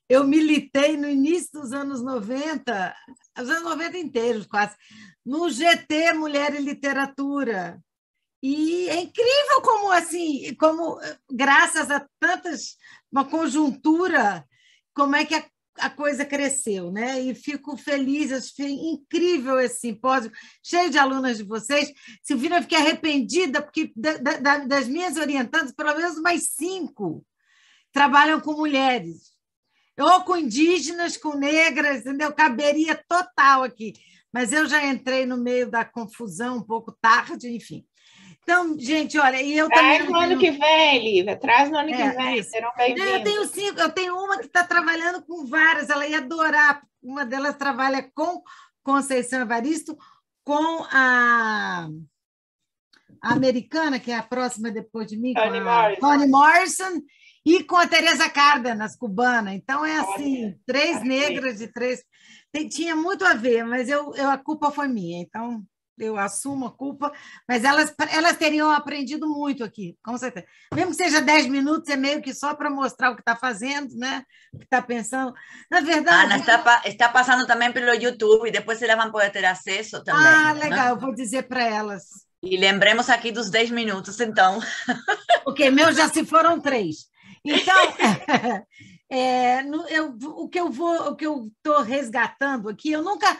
eu militei no início dos anos 90, os anos 90 inteiros quase, no GT Mulher e Literatura. E é incrível como, assim, como graças a uma conjuntura, como é que a coisa cresceu, né? E fico feliz, achei incrível esse simpósio, cheio de alunas de vocês. Silvina, fiquei arrependida, porque das minhas orientandas, pelo menos mais 5 trabalham com mulheres, ou com indígenas, com negras, entendeu? Caberia total aqui. Mas eu já entrei no meio da confusão um pouco tarde, enfim. Então, gente, olha, e eu também. Traz no ano que vem, Lívia, traz no ano que vem, serão bem-vindos. Eu tenho 5, eu tenho uma que está trabalhando com várias, ela ia adorar. Uma delas trabalha com Conceição Evaristo, com a americana, que é a próxima depois de mim, Toni Morrison, e com a Teresa Cárdenas, cubana. Então, é assim, 3 negras e 3. Tinha muito a ver, mas a culpa foi minha, então. Eu assumo a culpa, mas elas teriam aprendido muito aqui, com certeza. Mesmo que seja 10 minutos, é meio que só para mostrar o que está fazendo, né? O que está pensando. Na verdade... Ana, está passando também pelo YouTube, depois elas vão poder ter acesso também. Ah, legal, eu vou dizer para elas. E lembremos aqui dos 10 minutos, então. Ok, meus já se foram 3. Então, o que eu estou resgatando aqui, eu nunca...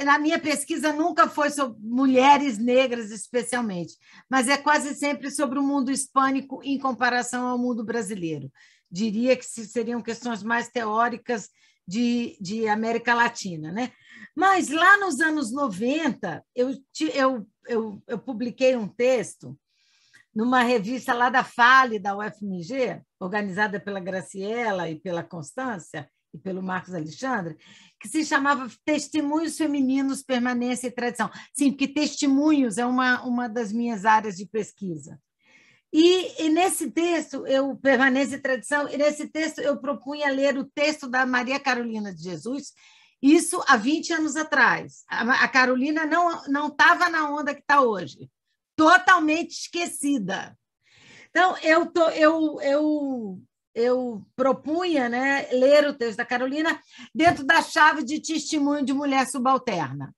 na minha pesquisa nunca foi sobre mulheres negras especialmente, mas é quase sempre sobre o mundo hispânico em comparação ao mundo brasileiro. Diria que seriam questões mais teóricas de América Latina, né? Mas lá nos anos 90, eu publiquei um texto numa revista lá da FALE, da UFMG, organizada pela Graciela e pela Constância, e pelo Marcos Alexandre, que se chamava Testemunhos Femininos, Permanência e Tradição. Sim, porque testemunhos é uma das minhas áreas de pesquisa. E nesse texto, Permanência e Tradição, e nesse texto eu propunha ler o texto da Maria Carolina de Jesus, isso há 20 anos atrás. A Carolina não estava na onda que está hoje, totalmente esquecida. Então, eu propunha, né, ler o texto da Carolina dentro da chave de testemunho de mulher subalterna.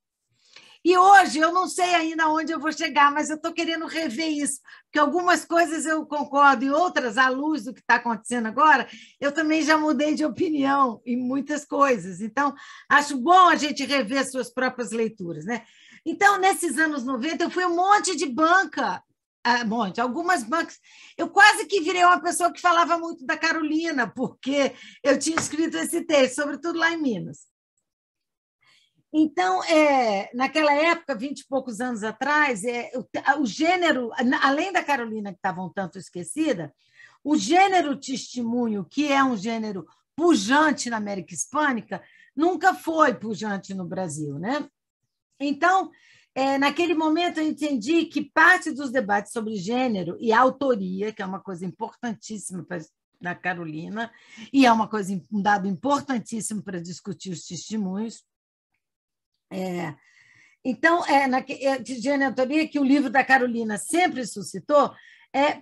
E hoje eu não sei ainda onde eu vou chegar, mas eu estou querendo rever isso, porque algumas coisas eu concordo e outras, à luz do que está acontecendo agora, eu também já mudei de opinião em muitas coisas. Então, acho bom a gente rever suas próprias leituras, né? Então, nesses anos 90, eu fui um monte de banca, algumas bancas. Eu quase que virei uma pessoa que falava muito da Carolina, porque eu tinha escrito esse texto, sobretudo lá em Minas. Então, naquela época, 20 e poucos anos atrás, o gênero, além da Carolina, que estava um tanto esquecida, o gênero testemunho, que é um gênero pujante na América Hispânica, nunca foi pujante no Brasil, né? Então, naquele momento, eu entendi que parte dos debates sobre gênero e autoria, que é uma coisa importantíssima da Carolina, e é um dado importantíssimo para discutir os testemunhos. Então, de gênero e autoria, que o livro da Carolina sempre suscitou,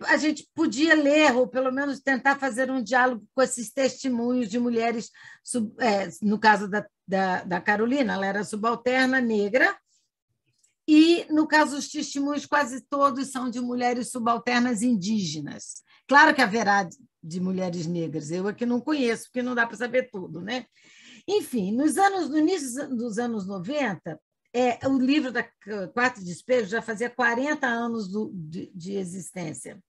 a gente podia ler, ou pelo menos tentar fazer um diálogo com esses testemunhos de mulheres, no caso da Carolina, ela era subalterna, negra, e, no caso, os testemunhos quase todos são de mulheres subalternas indígenas. Claro que haverá de mulheres negras, eu aqui não conheço, porque não dá para saber tudo, né? Enfim, no início dos anos 90, O livro da Quarto Despejo já fazia 40 anos de existência.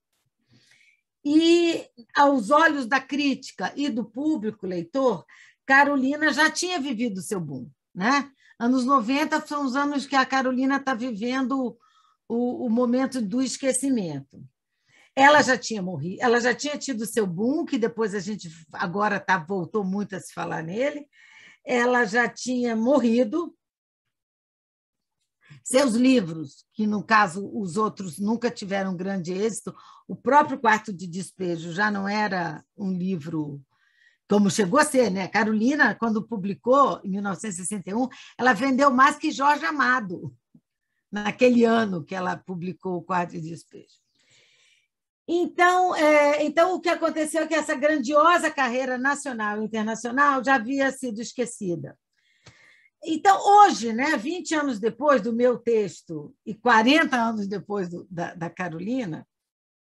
E, aos olhos da crítica e do público leitor, Carolina já tinha vivido o seu boom, né? Anos 90 são os anos que a Carolina está vivendo o momento do esquecimento. Ela já tinha morrido, ela já tinha tido o seu boom, que depois a gente agora voltou muito a se falar nele. Ela já tinha morrido. Seus livros, que, no caso, os outros nunca tiveram grande êxito, o próprio Quarto de Despejo já não era um livro como chegou a ser, né? Carolina, quando publicou, em 1961, ela vendeu mais que Jorge Amado, naquele ano que ela publicou o Quarto de Despejo. Então, o que aconteceu é que essa grandiosa carreira nacional e internacional já havia sido esquecida. Então, hoje, né, 20 anos depois do meu texto e 40 anos depois da Carolina,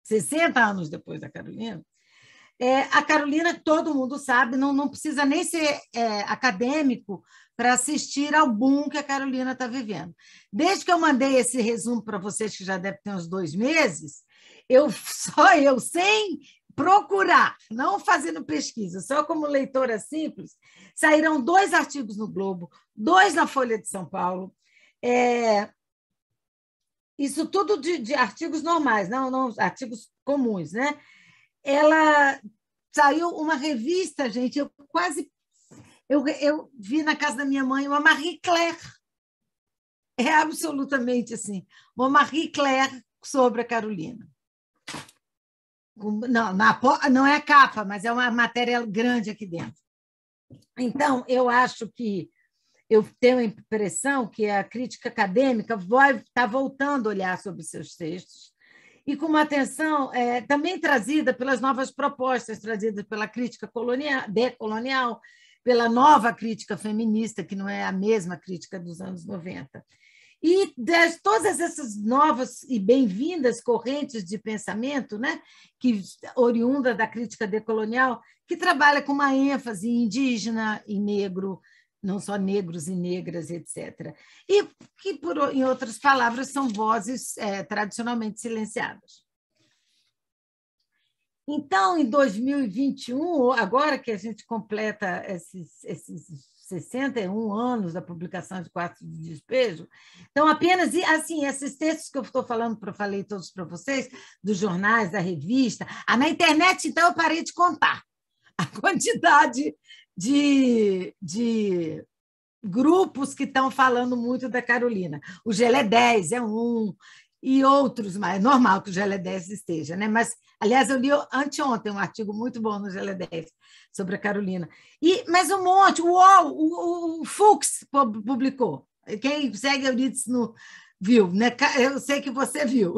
60 anos depois da Carolina, a Carolina, todo mundo sabe, não precisa nem ser acadêmico para assistir ao boom que a Carolina está vivendo. Desde que eu mandei esse resumo para vocês, que já deve ter uns 2 meses, eu, sem procurar, não fazendo pesquisa, só como leitora simples, saíram 2 artigos no Globo, 2 na Folha de São Paulo, isso tudo de artigos normais, não artigos comuns, né? Ela saiu uma revista, gente, eu vi na casa da minha mãe uma Marie Claire, absolutamente assim, uma Marie Claire sobre a Carolina. Não é a capa, mas é uma matéria grande aqui dentro. Então, eu acho que eu tenho a impressão que a crítica acadêmica está voltando a olhar sobre seus textos e com uma atenção também trazida pelas novas propostas trazidas pela crítica decolonial, pela nova crítica feminista, que não é a mesma crítica dos anos 90. E todas essas novas e bem-vindas correntes de pensamento, né, que oriunda da crítica decolonial, que trabalha com uma ênfase indígena e negro, não só negros e negras, etc. E que, em outras palavras, são vozes tradicionalmente silenciadas. Então, em 2021, agora que a gente completa esses 61 anos da publicação de Quarto de Despejo, então apenas assim, esses textos que eu estou falando, falei todos para vocês, dos jornais, da revista, na internet, então, eu parei de contar a quantidade de grupos que estão falando muito da Carolina. O Gelé 10 é um, e outros mais. É normal que o Gelé 10 esteja, né? Mas, aliás, eu li anteontem um artigo muito bom no Gelé 10 sobre a Carolina. Mas um monte, o UOL, o Fux publicou. Quem segue a Euridice viu, né? Eu sei que você viu.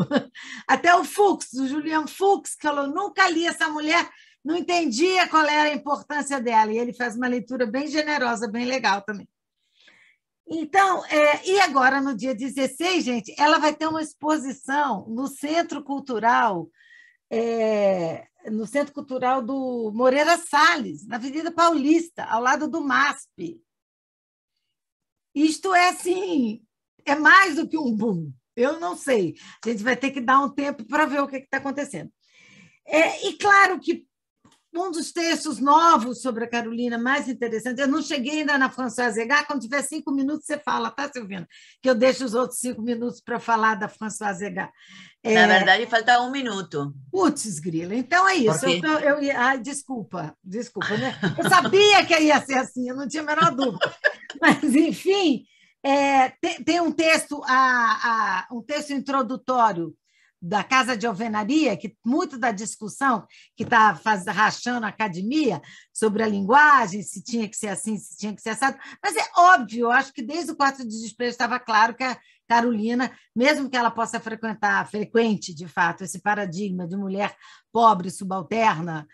Até o Fux, o Julian Fux, que falou: nunca li essa mulher, não entendia qual era a importância dela. E ele faz uma leitura bem generosa, bem legal também. Então, e agora, no dia 16, gente, ela vai ter uma exposição no Centro Cultural, do Moreira Salles, na Avenida Paulista, ao lado do MASP. Isto é assim, é mais do que um boom. Eu não sei. A gente vai ter que dar um tempo para ver o que está acontecendo. E claro que um dos textos novos sobre a Carolina mais interessante, eu não cheguei ainda na Françoise Hegar, quando tiver 5 minutos você fala, tá, Silvina? Que eu deixo os outros 5 minutos para falar da Françoise Hegar. Na verdade, falta 1 minuto. Putz, grila, então é isso. Desculpa, né? Eu sabia que ia ser assim, eu não tinha a menor dúvida. Mas, enfim, tem um texto, um texto introdutório da Casa de Alvenaria, que muito da discussão que está rachando a academia sobre a linguagem, se tinha que ser assim, se tinha que ser assado, mas é óbvio, eu acho que desde o Quarto de Despejo estava claro que a Carolina, mesmo que ela possa frequente, de fato, esse paradigma de mulher pobre, subalterna,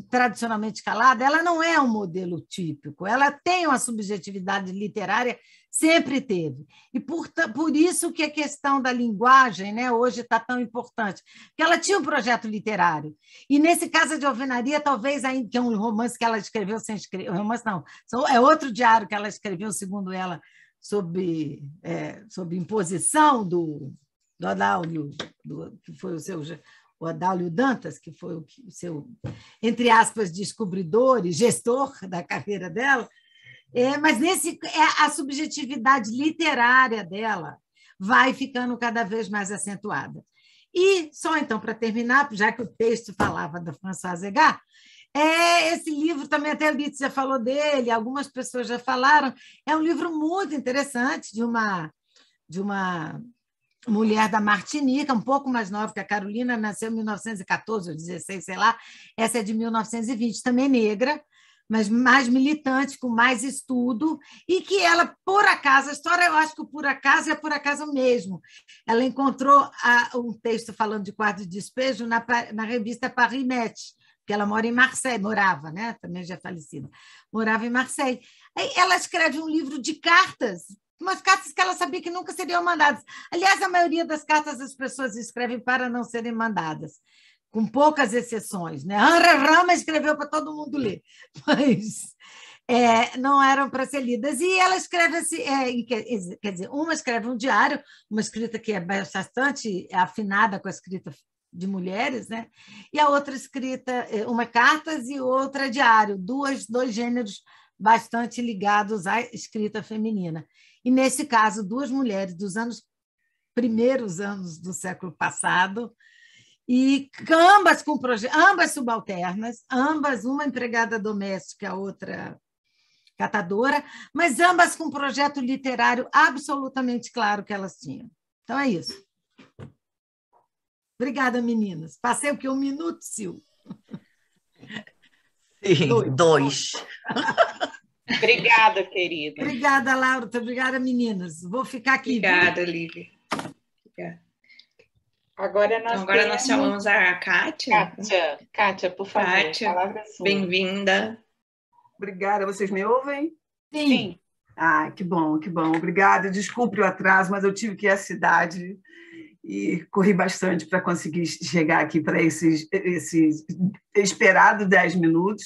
tradicionalmente calada, ela não é um modelo típico, ela tem uma subjetividade literária, sempre teve. E por isso que a questão da linguagem, né, hoje está tão importante, porque ela tinha um projeto literário. E nesse Casa de Alvenaria, talvez, que é um romance que ela escreveu sem escrever, romance não, é outro diário que ela escreveu, segundo ela, sob imposição do Adálio, que foi o Adálio Dantas, que foi o seu, entre aspas, descobridor e gestor da carreira dela, mas a subjetividade literária dela vai ficando cada vez mais acentuada. E só então, para terminar, já que o texto falava da Françoise Egard, esse livro também, até a Lídia já falou dele, algumas pessoas já falaram, é um livro muito interessante de uma mulher da Martinica, um pouco mais nova que a Carolina, nasceu em 1914 ou 16, sei lá, essa é de 1920, também negra, mas mais militante, com mais estudo, e que ela, por acaso, a história eu acho que o por acaso é por acaso mesmo. Ela encontrou um texto falando de quarto de despejo na revista Paris Match, porque ela mora em Marseille, morava, né? Também já falecida, morava em Marseille. Aí ela escreve um livro de cartas, umas cartas que ela sabia que nunca seriam mandadas. Aliás, a maioria das cartas as pessoas escrevem para não serem mandadas, com poucas exceções, né? Henri Rama escreveu para todo mundo ler, mas não eram para ser lidas. E ela escreve, quer dizer, uma escreve um diário, uma escrita que é bastante afinada com a escrita de mulheres, né? E a outra escrita, uma cartas e outra diário, dois gêneros bastante ligados à escrita feminina. E, nesse caso, duas mulheres dos primeiros anos do século passado, e ambas subalternas, ambas, uma empregada doméstica, a outra catadora, mas ambas com um projeto literário absolutamente claro que elas tinham. Então, é isso. Obrigada, meninas. Passei o quê? 1 minuto, Sil? Sim, 2. Obrigada, querida. Obrigada, Laura. Obrigada, meninas. Vou ficar aqui. Obrigada, Lívia. Agora nós chamamos a Kátia. Kátia, por favor. Kátia, a palavra é sua. Bem-vinda. Obrigada. Vocês me ouvem? Sim. Ah, que bom, que bom. Obrigada. Desculpe o atraso, mas eu tive que ir à cidade e corri bastante para conseguir chegar aqui para esses esperado 10 minutos.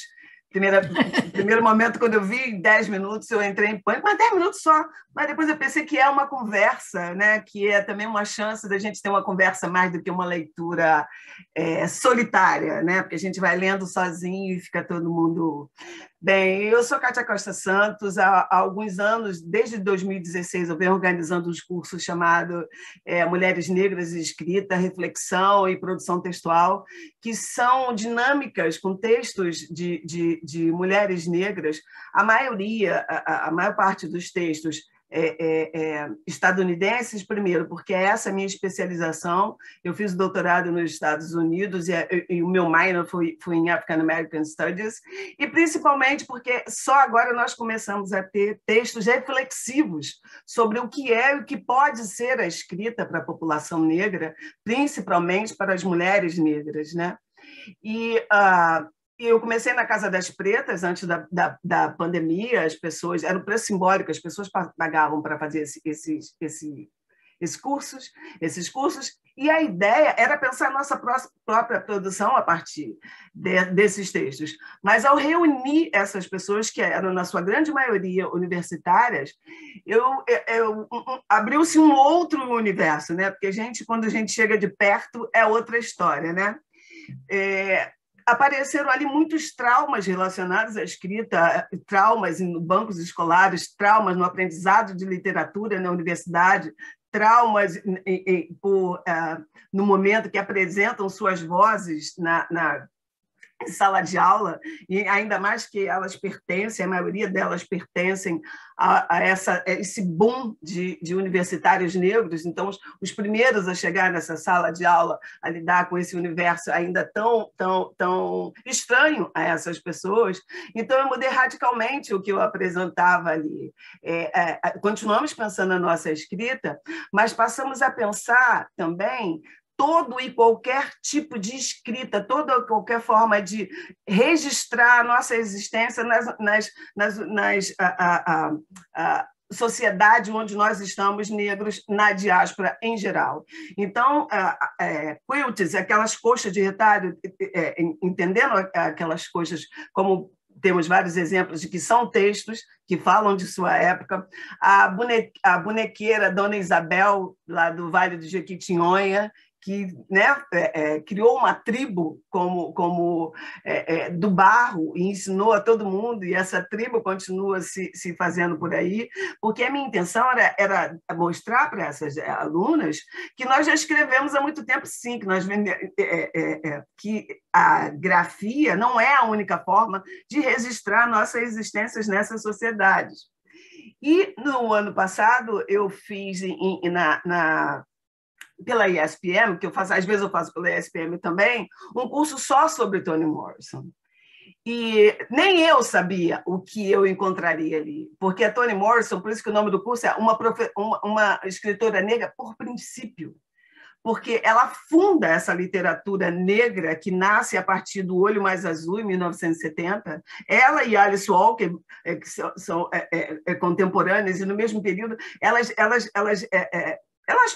Primeiro momento, quando eu vi 10 minutos, eu entrei em pânico, mas 10 minutos só. Mas depois eu pensei que é uma conversa, né? Que é também uma chance da gente ter uma conversa mais do que uma leitura solitária, né? Porque a gente vai lendo sozinho e fica todo mundo... Bem, eu sou Kátia Costa Santos. Há alguns anos, desde 2016, eu venho organizando uns cursos chamados Mulheres Negras e Escrita, Reflexão e Produção Textual, que são dinâmicas com textos de mulheres negras. A maior parte dos textos estadunidenses, primeiro, porque essa é a minha especialização. Eu fiz o doutorado nos Estados Unidos e o meu minor foi em African American Studies, e principalmente porque só agora nós começamos a ter textos reflexivos sobre o que é e o que pode ser a escrita para a população negra, principalmente para as mulheres negras, né? E eu comecei na Casa das Pretas, antes da pandemia, as pessoas... Era um preço simbólico, as pessoas pagavam para fazer esses cursos, e a ideia era pensar a nossa própria produção a partir desses textos. Mas, ao reunir essas pessoas, que eram, na sua grande maioria, universitárias, abriu-se um outro universo, né? Porque quando a gente chega de perto, é outra história, né? Apareceram ali muitos traumas relacionados à escrita, traumas em bancos escolares, traumas no aprendizado de literatura na universidade, traumas no momento que apresentam suas vozes na sala de aula, e ainda mais que elas pertencem, a maioria delas pertencem a esse boom de universitários negros. Então, os primeiros a chegar nessa sala de aula, a lidar com esse universo ainda tão estranho a essas pessoas. Então, eu mudei radicalmente o que eu apresentava ali. Continuamos pensando na nossa escrita, mas passamos a pensar também todo e qualquer tipo de escrita, toda e qualquer forma de registrar a nossa existência nas sociedade onde nós estamos, negros, na diáspora em geral. Então, quilts, aquelas coxas de retalho, entendendo aquelas coxas como temos vários exemplos de que são textos que falam de sua época. A bonequeira Dona Isabel, lá do Vale do Jequitinhonha, que, né, criou uma tribo do barro e ensinou a todo mundo, e essa tribo continua se fazendo por aí, porque a minha intenção era mostrar para essas alunas que nós já escrevemos há muito tempo, sim, que a grafia não é a única forma de registrar nossas existências nessas sociedades. E, no ano passado, eu fiz pela ESPM, que às vezes eu faço pela ESPM também, um curso só sobre Toni Morrison. E nem eu sabia o que eu encontraria ali, porque a Toni Morrison, por isso que o nome do curso é uma escritora negra por princípio, porque ela funda essa literatura negra que nasce a partir do Olho Mais Azul, em 1970. Ela e Alice Walker, que são contemporâneas, e no mesmo período, elas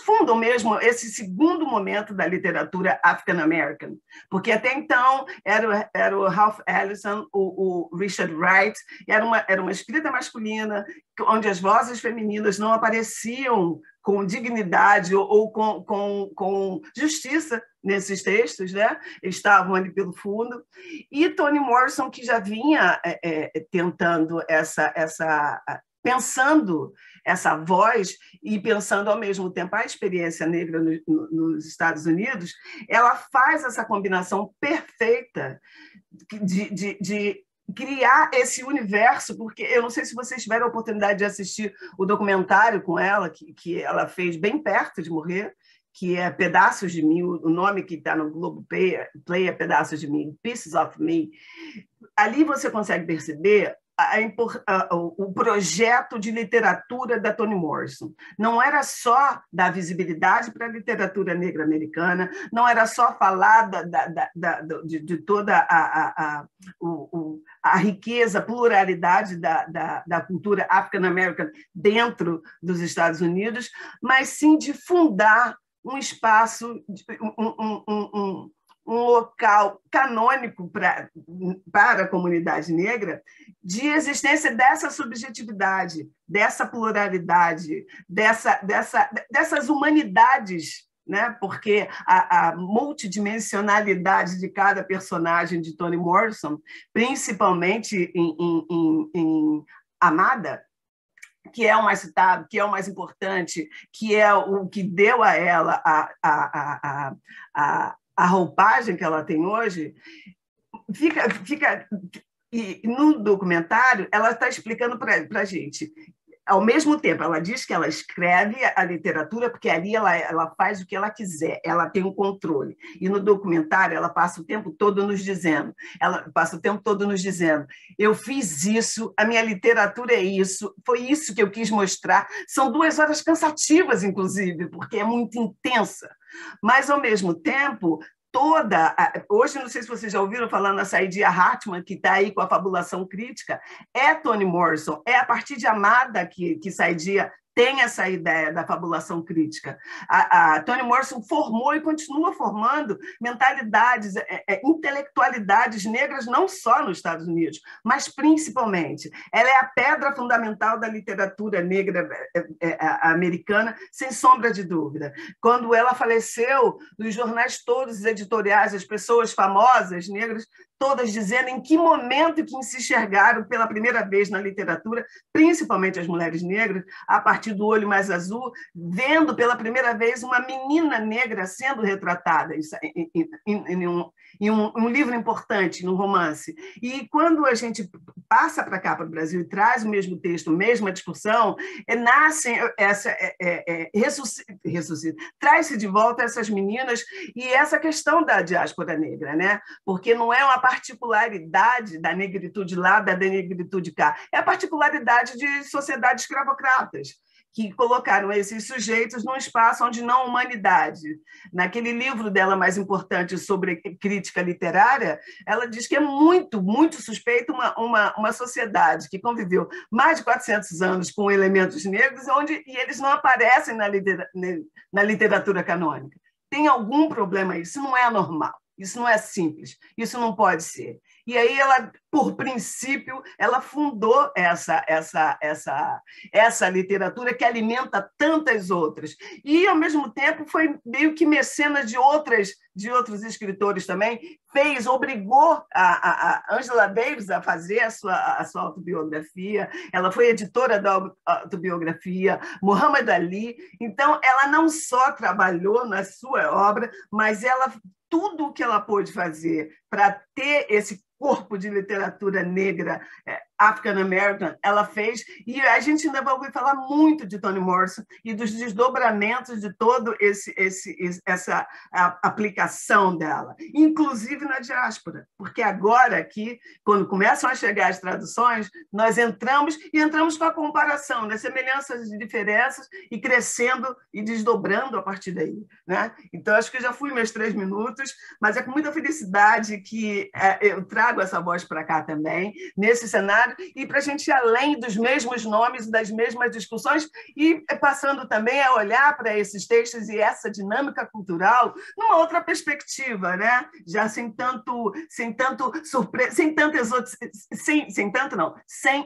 fundam mesmo esse segundo momento da literatura African-American, porque até então era o Ralph Ellison, o Richard Wright, era uma escrita masculina, onde as vozes femininas não apareciam com dignidade ou com justiça nesses textos, né? Estavam ali pelo fundo. E Toni Morrison, que já vinha tentando pensando essa voz e pensando ao mesmo tempo a experiência negra nos Estados Unidos, ela faz essa combinação perfeita de criar esse universo, porque eu não sei se vocês tiveram a oportunidade de assistir o documentário com ela, que ela fez bem perto de morrer, que é Pedaços de Mim, o nome que está no Globoplay é Pedaços de Mim, Pieces of Me. Ali você consegue perceber o projeto de literatura da Toni Morrison. Não era só dar visibilidade para a literatura negra americana, não era só falar de toda a riqueza, a pluralidade da cultura african-americana dentro dos Estados Unidos, mas sim de fundar um espaço, um local canônico para a comunidade negra, de existência dessa subjetividade, dessa pluralidade, dessas humanidades, né? Porque a multidimensionalidade de cada personagem de Toni Morrison, principalmente em Amada, que é o mais citado, que é o mais importante, que é o que deu a ela a roupagem que ela tem hoje, e no documentário ela está explicando para a gente. Ao mesmo tempo, ela diz que ela escreve a literatura porque ali ela faz o que ela quiser, ela tem um controle. E no documentário ela passa o tempo todo nos dizendo, eu fiz isso, a minha literatura é isso, foi isso que eu quis mostrar. São 2 horas cansativas, inclusive, porque é muito intensa. Mas, ao mesmo tempo, hoje, não sei se vocês já ouviram falando na Saidiya Hartman, que está aí com a fabulação crítica, é Toni Morrison, é a partir de Amada que Saidiya tem essa ideia da fabulação crítica. A Toni Morrison formou e continua formando mentalidades, intelectualidades negras, não só nos Estados Unidos, mas principalmente. Ela é a pedra fundamental da literatura negra americana, sem sombra de dúvida. Quando ela faleceu, nos jornais todos os editoriais, as pessoas famosas negras, todas dizendo em que momento que se enxergaram pela primeira vez na literatura, principalmente as mulheres negras, a partir do Olho Mais Azul, vendo pela primeira vez uma menina negra sendo retratada em um livro importante, num romance. E quando a gente passa para cá, para o Brasil, e traz o mesmo texto, a mesma discussão, traz-se de volta essas meninas e essa questão da diáspora negra, né? Porque não é uma particularidade da negritude lá, da negritude cá, é a particularidade de sociedades escravocratas, que colocaram esses sujeitos num espaço onde não humanidade. Naquele livro dela mais importante sobre crítica literária, ela diz que é muito, muito suspeito uma sociedade que conviveu mais de 400 anos com elementos negros e eles não aparecem na literatura canônica. Tem algum problema aí? Isso não é normal. Isso não é simples, isso não pode ser. E aí ela, por princípio, ela fundou essa literatura que alimenta tantas outras. E, ao mesmo tempo, foi meio que mecenas de outros escritores também, obrigou a Angela Davis a fazer a sua autobiografia, ela foi editora da autobiografia, Muhammad Ali. Então, ela não só trabalhou na sua obra, mas tudo o que ela pôde fazer para ter esse corpo de literatura negra, African American, ela fez, e a gente ainda vai ouvir falar muito de Toni Morrison e dos desdobramentos de todo essa aplicação dela, inclusive na diáspora, porque agora aqui, quando começam a chegar as traduções, nós entramos com a comparação, né? Semelhanças e diferenças, e crescendo e desdobrando a partir daí, né? Então, acho que eu já fui meus 3 minutos, mas é com muita felicidade que eu trago essa voz para cá também, nesse cenário, e para a gente ir além dos mesmos nomes, das mesmas discussões, e passando também a olhar para esses textos e essa dinâmica cultural numa outra perspectiva, né? Já sem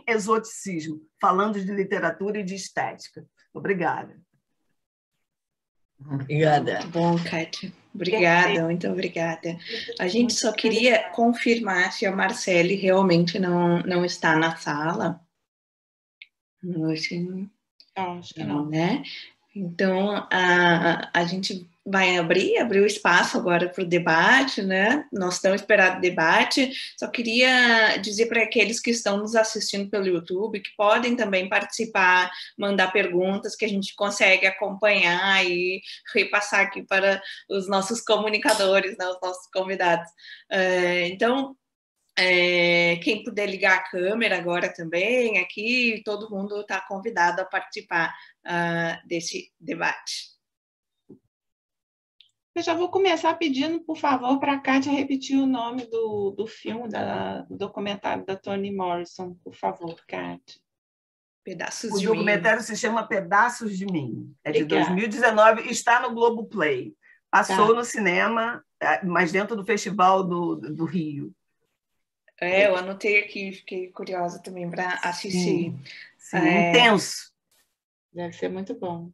exoticismo, falando de literatura e de estética. Obrigada. Obrigada. Muito bom, Kátia. Obrigada, muito obrigada. A gente só queria confirmar se a Marcele realmente não está na sala. Acho que não, né? Então, a gente vai abrir o espaço agora para o debate, né? Nosso tão esperado debate. Só queria dizer para aqueles que estão nos assistindo pelo YouTube que podem também participar, mandar perguntas que a gente consegue acompanhar e repassar aqui para os nossos comunicadores, né? Os nossos convidados. Então, quem puder ligar a câmera agora também, aqui, todo mundo está convidado a participar desse debate. Eu já vou começar pedindo, por favor, para a Kátia repetir o nome do filme, do documentário da Toni Morrison. Por favor, Kátia. Pedaços de Mim. O documentário se chama Pedaços de Mim. É de 2019 e está no Globoplay. Passou no cinema, mas dentro do Festival do Rio. Eu anotei aqui, fiquei curiosa também para assistir. Sim, intenso. Deve ser muito bom.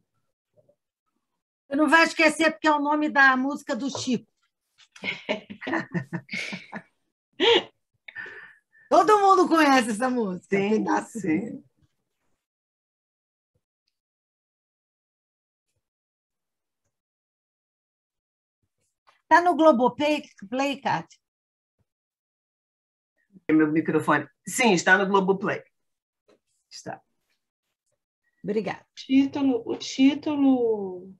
Você não vai esquecer, porque é o nome da música do Chico. Todo mundo conhece essa música. Sim, sim. Está no Globoplay, Kátia? Meu microfone. Sim, está no Globoplay. Está. Obrigada. O título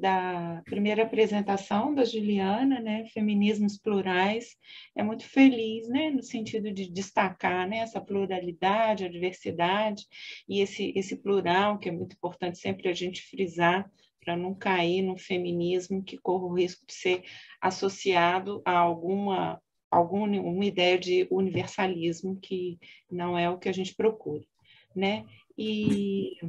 da primeira apresentação da Juliana, né, Feminismos Plurais, é muito feliz, né, no sentido de destacar, né, essa pluralidade, a diversidade, e esse plural, que é muito importante sempre a gente frisar, para não cair no feminismo que corre o risco de ser associado a alguma ideia de universalismo, que não é o que a gente procura, né? E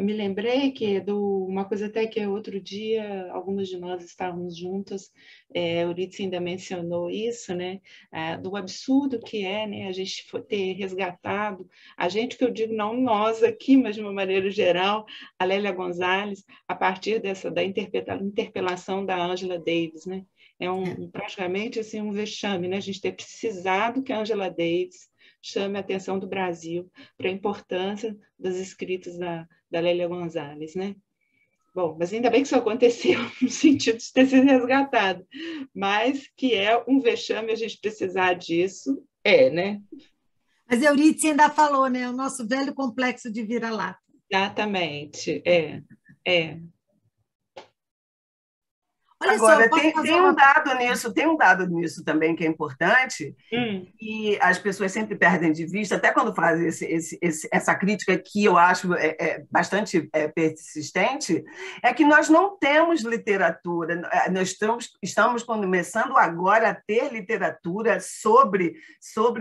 me lembrei que uma coisa até que outro dia, algumas de nós estávamos juntas, Eurídice ainda mencionou isso, né? Do absurdo que é, né, a gente ter resgatado, a gente que eu digo não nós aqui, mas de uma maneira geral, a Lélia Gonzalez, a partir da interpelação da Angela Davis, né? É praticamente assim, um vexame, né? A gente ter precisado que a Angela Davis chame a atenção do Brasil para a importância das escritas da Lélia Gonzalez, né? Bom, mas ainda bem que isso aconteceu no sentido de ter sido resgatado, mas que é um vexame a gente precisar disso, né? Mas Eurídice ainda falou, né? O nosso velho complexo de vira-lata. Exatamente, Olha agora, só, tem um dado nisso também que é importante, e as pessoas sempre perdem de vista, até quando fazem essa crítica que eu acho bastante persistente, é que nós não temos literatura, nós estamos começando agora a ter literatura sobre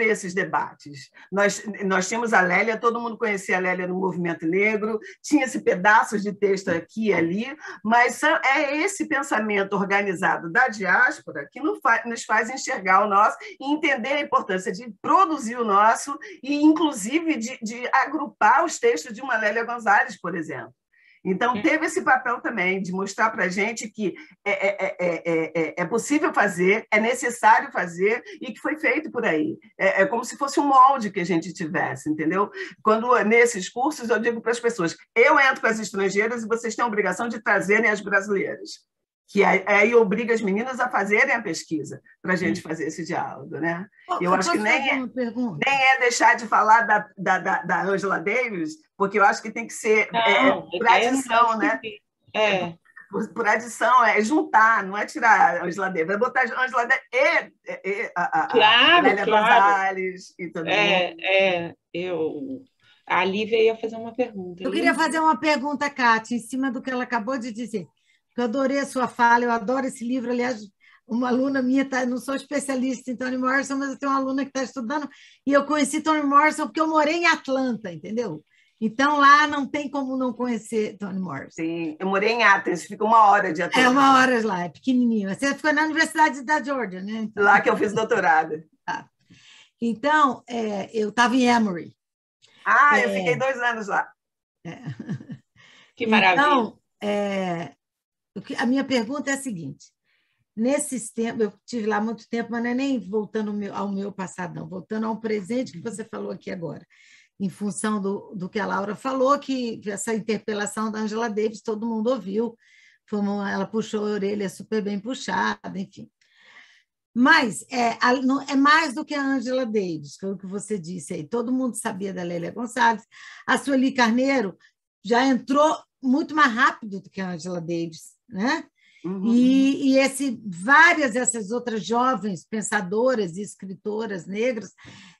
esses debates. Nós tínhamos a Lélia, todo mundo conhecia a Lélia no movimento negro, tinha esse pedaços de texto aqui e ali, mas é esse pensamento movimento organizado da diáspora que nos faz enxergar o nosso e entender a importância de produzir o nosso e, inclusive, de agrupar os textos de uma Lélia Gonzalez, por exemplo. Então, teve esse papel também de mostrar para a gente que é possível fazer, é necessário fazer e que foi feito por aí. É como se fosse um molde que a gente tivesse, entendeu? Quando, nesses cursos, eu digo para as pessoas, eu entro com as estrangeiras e vocês têm a obrigação de trazerem as brasileiras, que aí obriga as meninas a fazerem a pesquisa para a gente fazer esse diálogo, né? Eu acho que nem é deixar de falar da Angela Davis, porque eu acho que tem que ser por adição, né? Por adição, é juntar, não é tirar a Angela Davis, é botar a Angela Davis e a Lélia Gonzalez e todo mundo. A Lívia ia fazer uma pergunta. Eu queria fazer uma pergunta, Kátia, em cima do que ela acabou de dizer. Eu adorei a sua fala, eu adoro esse livro. Aliás, uma aluna minha, não sou especialista em Toni Morrison, mas eu tenho uma aluna que está estudando, e eu conheci Toni Morrison porque eu morei em Atlanta, entendeu? Então, lá não tem como não conhecer Toni Morrison. Sim, eu morei em Athens, fica 1 hora de Atlanta. É 1 hora lá, é pequenininho. Você ficou na Universidade da Georgia, né? Então, lá que eu fiz doutorado. Tá. Então, eu estava em Emory. Eu fiquei 2 anos lá. Que maravilha. Então, a minha pergunta é a seguinte. Nesses tempos, eu tive lá muito tempo, mas não é nem voltando ao meu passado, não, voltando ao presente que você falou aqui agora, em função do que a Laura falou, que essa interpelação da Angela Davis, todo mundo ouviu, ela puxou a orelha super bem puxada, enfim. Mas é mais do que a Angela Davis, foi o que você disse aí. Todo mundo sabia da Lélia Gonçalves. A Sueli Carneiro já entrou muito mais rápido do que a Angela Davis, né? Uhum. E várias dessas outras jovens pensadoras e escritoras negras,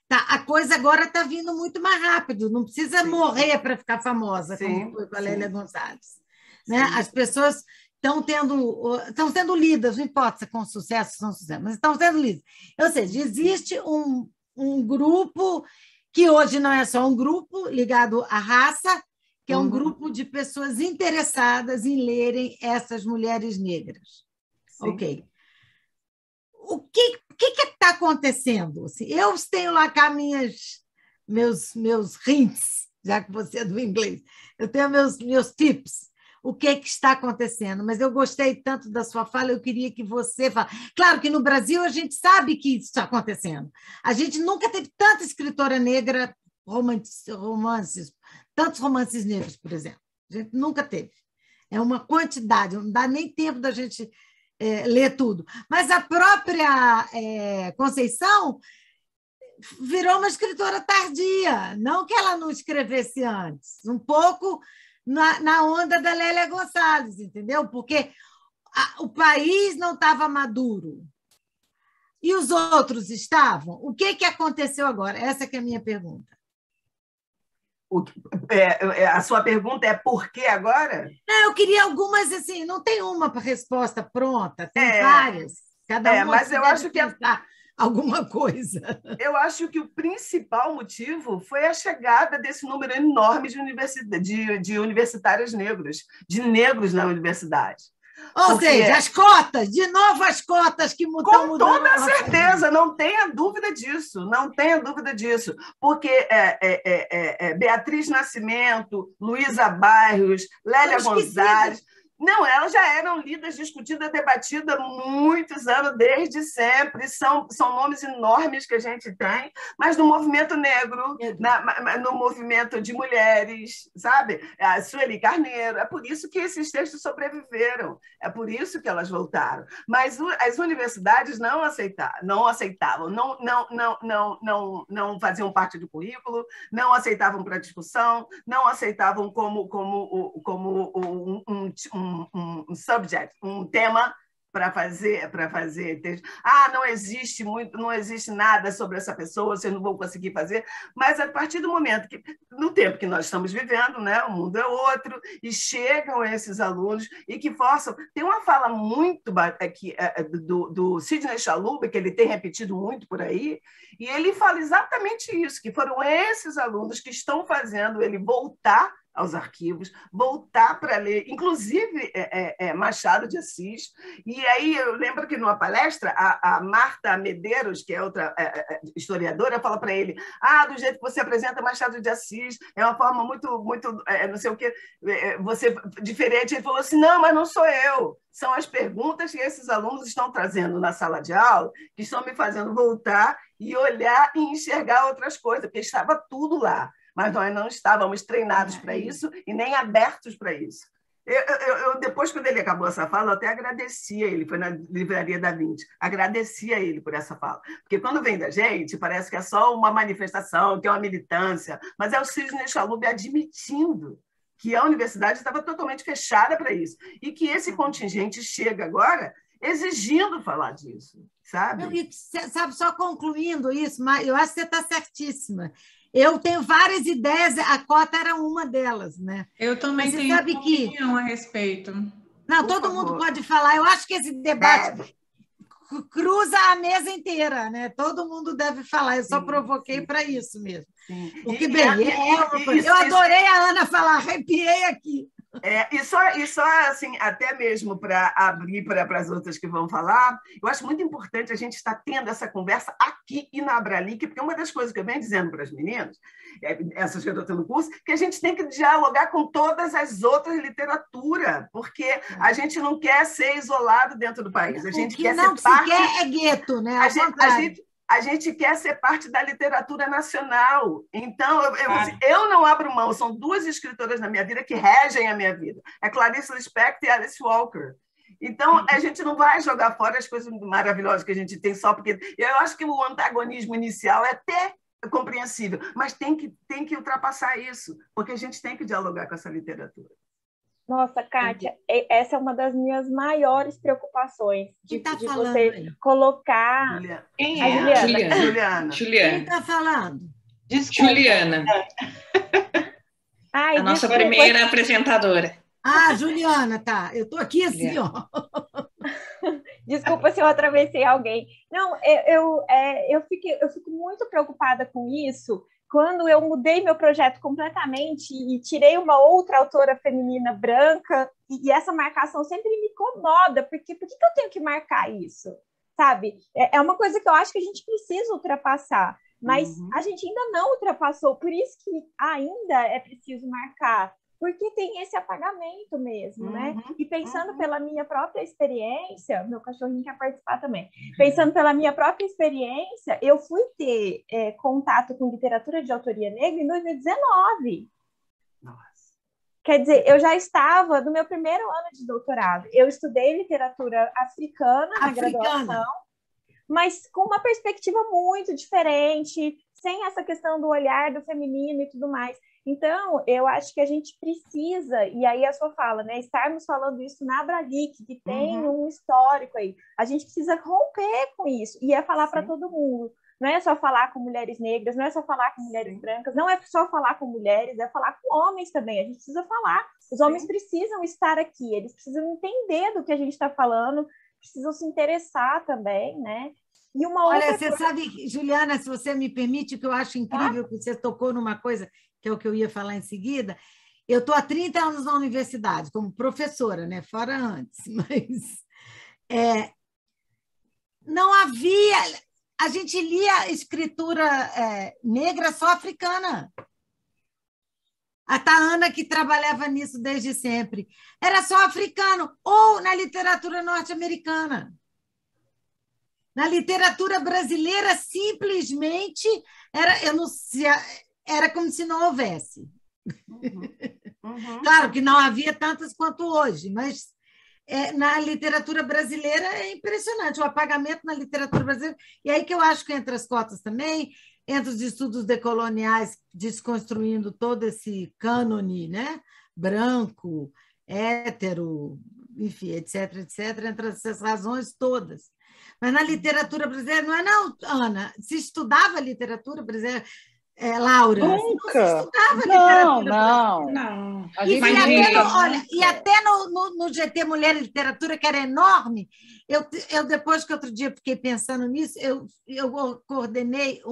a coisa agora está vindo muito mais rápido, não precisa morrer para ficar famosa, como foi com a Lélia Gonçalves. Né? As pessoas estão sendo lidas, não importa se é com sucesso ou não sucesso, mas estão sendo lidas. Ou seja, existe um grupo que hoje não é só um grupo ligado à raça, que é um grupo de pessoas interessadas em lerem essas mulheres negras. Sim. Ok. O que está acontecendo? Assim, eu tenho lá cá meus hints, já que você é do inglês, eu tenho meus tips. O que está acontecendo? Mas eu gostei tanto da sua fala, eu queria que você falasse. Claro que no Brasil a gente sabe que isso está acontecendo. A gente nunca teve tanta escritora negra, tantos romances negros, por exemplo. A gente nunca teve. É uma quantidade, não dá nem tempo da gente ler tudo. Mas a própria Conceição virou uma escritora tardia, não que ela não escrevesse antes, um pouco na onda da Lélia Gonçalves, entendeu? Porque o país não estava maduro. E os outros estavam? O que aconteceu agora? Essa que é a minha pergunta. A sua pergunta é por que agora? Eu queria algumas, assim, não tem uma resposta pronta, tem várias. Cada uma mas eu acho que alguma coisa. Eu acho que o principal motivo foi a chegada desse número enorme de universitários negros, de negros na universidade. Ou seja, as cotas, de novo as cotas que estão mudando. Com toda certeza, não tenha dúvida disso, não tenha dúvida disso, porque Beatriz Nascimento, Luísa Bairros, Lélia Gonzalez... Não, elas já eram lidas, discutidas, debatidas há muitos anos, desde sempre. São nomes enormes que a gente tem, mas no movimento negro, no movimento de mulheres, sabe? A Sueli Carneiro. É por isso que esses textos sobreviveram, é por isso que elas voltaram. Mas as universidades não aceitavam, não faziam parte do currículo, não aceitavam para discussão, não aceitavam como um subject, um tema para fazer texto. Não existe nada sobre essa pessoa, vocês não vão conseguir fazer. Mas a partir do momento no tempo que nós estamos vivendo, né, o mundo é outro, e chegam esses alunos e que forçam. Tem uma fala muito aqui do Sidney Chalub, que ele tem repetido muito por aí, e ele fala exatamente isso, que foram esses alunos que estão fazendo ele voltar aos arquivos, voltar para ler, inclusive Machado de Assis. E aí eu lembro que numa palestra, a Marta Medeiros, que é outra historiadora, fala para ele: do jeito que você apresenta Machado de Assis, é uma forma muito não sei o quê, você diferente. Ele falou assim: não, mas não sou eu. São as perguntas que esses alunos estão trazendo na sala de aula que estão me fazendo voltar e olhar e enxergar outras coisas, porque estava tudo lá, mas nós não estávamos treinados para isso e nem abertos para isso. Eu, depois, quando ele acabou essa fala, eu até agradeci a ele, foi na Livraria da Vinci, agradeci a ele por essa fala, porque quando vem da gente, parece que é só uma manifestação, que é uma militância, mas é o Sidney Chalub admitindo que a universidade estava totalmente fechada para isso, e que esse contingente chega agora exigindo falar disso, sabe? Sabe, só concluindo isso, mas eu acho que você está certíssima. Eu tenho várias ideias, a cota era uma delas, né? Eu também tenho uma opinião a respeito. Não, todo mundo pode falar. Eu acho que esse debate cruza a mesa inteira, né? Todo mundo deve falar. Eu só provoquei para isso mesmo. Sim. Porque, bem, eu adorei a Ana falar, arrepiei aqui. E só assim, até mesmo para abrir para as outras que vão falar, eu acho muito importante a gente estar tendo essa conversa aqui e na Abralic, porque uma das coisas que eu venho dizendo para as meninas, essas que eu estou tendo curso, que a gente tem que dialogar com todas as outras literaturas, porque a gente não quer ser isolado dentro do país, a gente quer ser parte... O que quer é gueto, né? A gente quer ser parte da literatura nacional. Então, eu não abro mão. São duas escritoras na minha vida que regem a minha vida. É Clarice Lispector e Alice Walker. Então, a gente não vai jogar fora as coisas maravilhosas que a gente tem só porque... Eu acho que o antagonismo inicial é até compreensível, mas tem que ultrapassar isso, porque a gente tem que dialogar com essa literatura. Nossa, Kátia, essa é uma das minhas maiores preocupações de você aí? Colocar... Quem é? Juliana. Quem está falando? Desculpa. Juliana. Ai, a nossa primeira apresentadora. Juliana, tá. Eu estou aqui assim, ó. Desculpa se eu atravessei alguém. Não, eu fico muito preocupada com isso, quando eu mudei meu projeto completamente e tirei uma outra autora feminina branca, e essa marcação sempre me incomoda, porque por que eu tenho que marcar isso? Sabe? É uma coisa que eu acho que a gente precisa ultrapassar, mas a gente ainda não ultrapassou, por isso que ainda é preciso marcar, porque tem esse apagamento mesmo, né? E pensando pela minha própria experiência, meu cachorrinho quer participar também, pensando pela minha própria experiência, eu fui ter contato com literatura de autoria negra em 2019. Nossa. Quer dizer, eu já estava no meu primeiro ano de doutorado. Eu estudei literatura africana na graduação, mas com uma perspectiva muito diferente, sem essa questão do olhar do feminino e tudo mais. Então, eu acho que a gente precisa, e aí a sua fala, né, estarmos falando isso na Abralic, que tem um histórico aí, a gente precisa romper com isso, e falar para todo mundo, não é só falar com mulheres negras, não é só falar com mulheres brancas, não é só falar com mulheres, é falar com homens também, a gente precisa falar, os homens precisam estar aqui, eles precisam entender do que a gente está falando, precisam se interessar também, né? E Olha, você sabe, Juliana, se você me permite, que eu acho incrível que você tocou numa coisa, que é o que eu ia falar em seguida. Eu estou há 30 anos na universidade, como professora, né? Fora antes, mas não havia... A gente lia escritura negra só africana. A Taana, que trabalhava nisso desde sempre, era só africano, ou na literatura norte-americana. Na literatura brasileira, simplesmente, era como se não houvesse. Claro que não havia tantas quanto hoje, mas na literatura brasileira é impressionante, o apagamento na literatura brasileira. E aí que eu acho que entre as cotas também, entre os estudos decoloniais, desconstruindo todo esse cânone, né? Branco, hétero, enfim, etc., entre essas razões todas. Mas na literatura brasileira, não, Ana? Se estudava literatura brasileira, Laura? Nunca. Não se estudava literatura brasileira. Não. E até no GT Mulher e Literatura, que era enorme, eu depois que outro dia fiquei pensando nisso, eu coordenei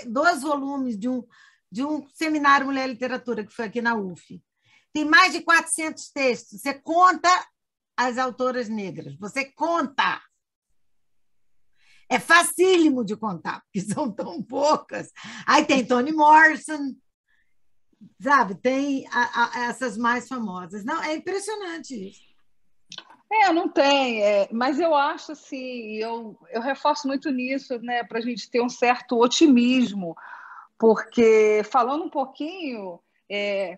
2 volumes de de um seminário Mulher e Literatura, que foi aqui na UF. Tem mais de 400 textos. Você conta as autoras negras, você conta. É facílimo de contar, porque são tão poucas. Aí tem Toni Morrison, sabe? Tem essas mais famosas. Não, é impressionante isso. Não tem, mas eu acho assim, eu reforço muito nisso, né, para a gente ter um certo otimismo, porque, falando um pouquinho,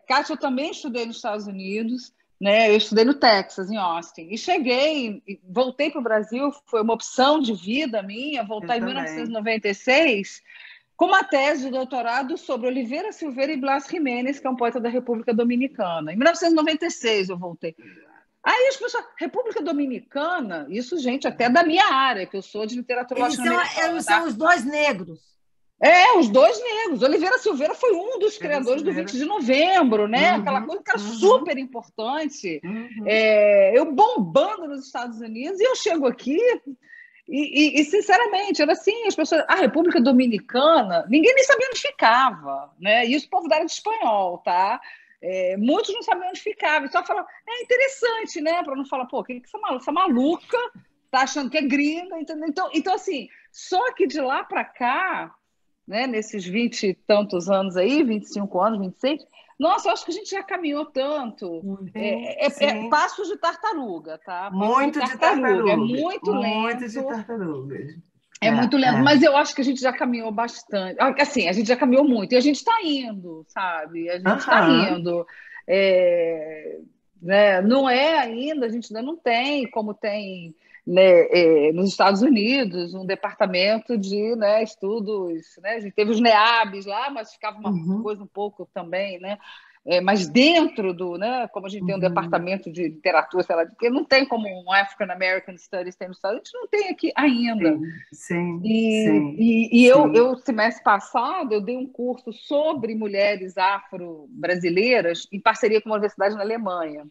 Kátia, eu também estudei nos Estados Unidos, né, eu estudei no Texas, em Austin, e voltei para o Brasil, foi uma opção de vida minha, voltar em 1996, com uma tese de doutorado sobre Oliveira Silveira e Blas Jiménez, que é um poeta da República Dominicana. Em 1996 eu voltei. Aí as pessoas, República Dominicana, isso, gente, até da minha área, que eu sou de literatura latino-americana. Eles são os dois negros. Os dois negros. Oliveira Silveira foi um dos criadores do 20 de novembro, né? Aquela coisa que era super importante. Eu bombando nos Estados Unidos, e eu chego aqui e sinceramente, era assim, as pessoas... A República Dominicana, ninguém nem sabia onde ficava, né? Isso o povo da área de espanhol, tá? Muitos não sabiam onde ficava, só falavam, é interessante, né? Para não falar, pô, que essa maluca tá achando que é gringa, entendeu? Então, assim, só que de lá para cá, né, nesses 20 e tantos anos aí, 25 anos, 26, nossa, eu acho que a gente já caminhou tanto. Passos de tartaruga, tá? Muito de tartaruga. É muito lento. Muito de tartarugas. É muito lento, mas eu acho que a gente já caminhou bastante. Assim, a gente já caminhou muito, e a gente está indo, sabe? A gente está indo. Né? Não é ainda, a gente ainda não tem, como tem, né, nos Estados Unidos, um departamento de, né, estudos, né? A gente teve os NEABs lá, mas ficava uma coisa um pouco também, né? Mas dentro do, né, como a gente tem um departamento de literatura, sei lá, porque não tem como um African American Studies tem nos Estados Unidos, a gente não tem aqui ainda. Sim. Eu, semestre passado, eu dei um curso sobre mulheres afro-brasileiras em parceria com uma universidade na Alemanha.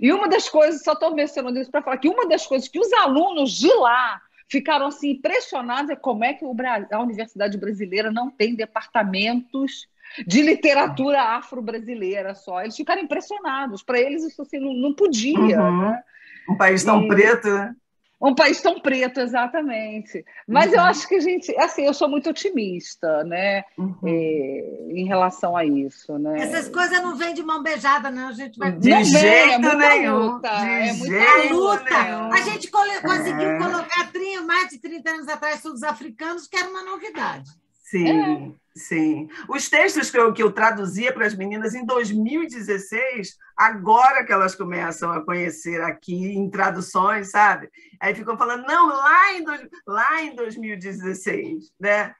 E uma das coisas, só estou mencionando isso para falar que uma das coisas que os alunos de lá ficaram assim impressionados é como é que a Universidade Brasileira não tem departamentos de literatura afro-brasileira só. Eles ficaram impressionados. Para eles isso assim, não podia. Né? Um país tão preto, né? Um país tão preto, exatamente. Mas eu acho que a gente... Assim, eu sou muito otimista, né? Em relação a isso, né? Essas coisas não vêm de mão beijada, não. A gente vai... De jeito nenhum. Luta, muita luta. A gente conseguiu colocar mais de 30 anos atrás estudos africanos, que era uma novidade. Sim. Os textos que eu traduzia para as meninas em 2016, agora que elas começam a conhecer aqui em traduções, sabe? Aí ficam falando, não, lá em 2016, né?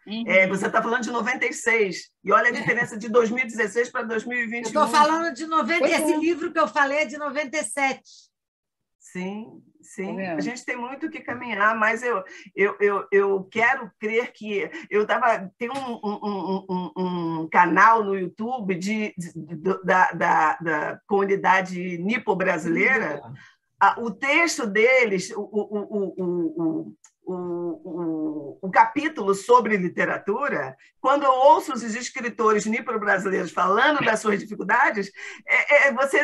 Você está falando de 96, e olha a diferença de 2016 para 2021. Eu estou falando de 90, esse livro que eu falei é de 97. Sim. A gente tem muito o que caminhar, mas eu quero crer que tem um canal no YouTube da comunidade nipo-brasileira. O texto deles, o capítulo sobre literatura, quando eu ouço os escritores nipo-brasileiros falando das suas dificuldades,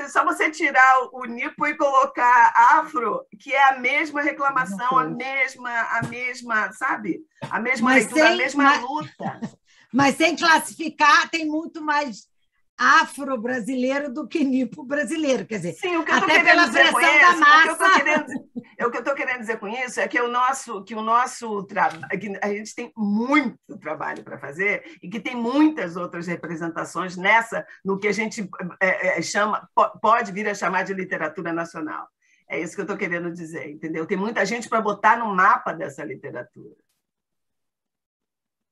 só você tirar o nipo e colocar afro, que é a mesma reclamação, a mesma, sabe? A mesma leitura, a mesma luta. Mas sem classificar, tem muito mais afro-brasileiro do que nipo-brasileiro, quer dizer, sim, o que eu até pela pressão da massa. O que eu estou querendo dizer com isso é que o nosso trabalho, que a gente tem muito trabalho para fazer e que tem muitas outras representações no que a gente pode vir a chamar de literatura nacional. É isso que eu estou querendo dizer, entendeu? Tem muita gente para botar no mapa dessa literatura.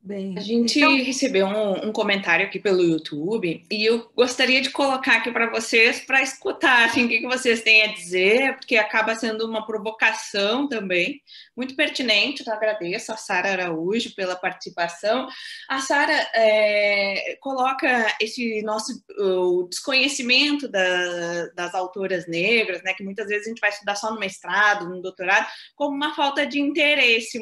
Bem, a gente recebeu um comentário aqui pelo YouTube e eu gostaria de colocar aqui para vocês, para escutar assim, o que vocês têm a dizer, porque acaba sendo uma provocação também, muito pertinente. Eu agradeço a Sara Araújo pela participação. A Sara coloca esse nosso desconhecimento das autoras negras, né, que muitas vezes a gente vai estudar só no mestrado, no doutorado, como uma falta de interesse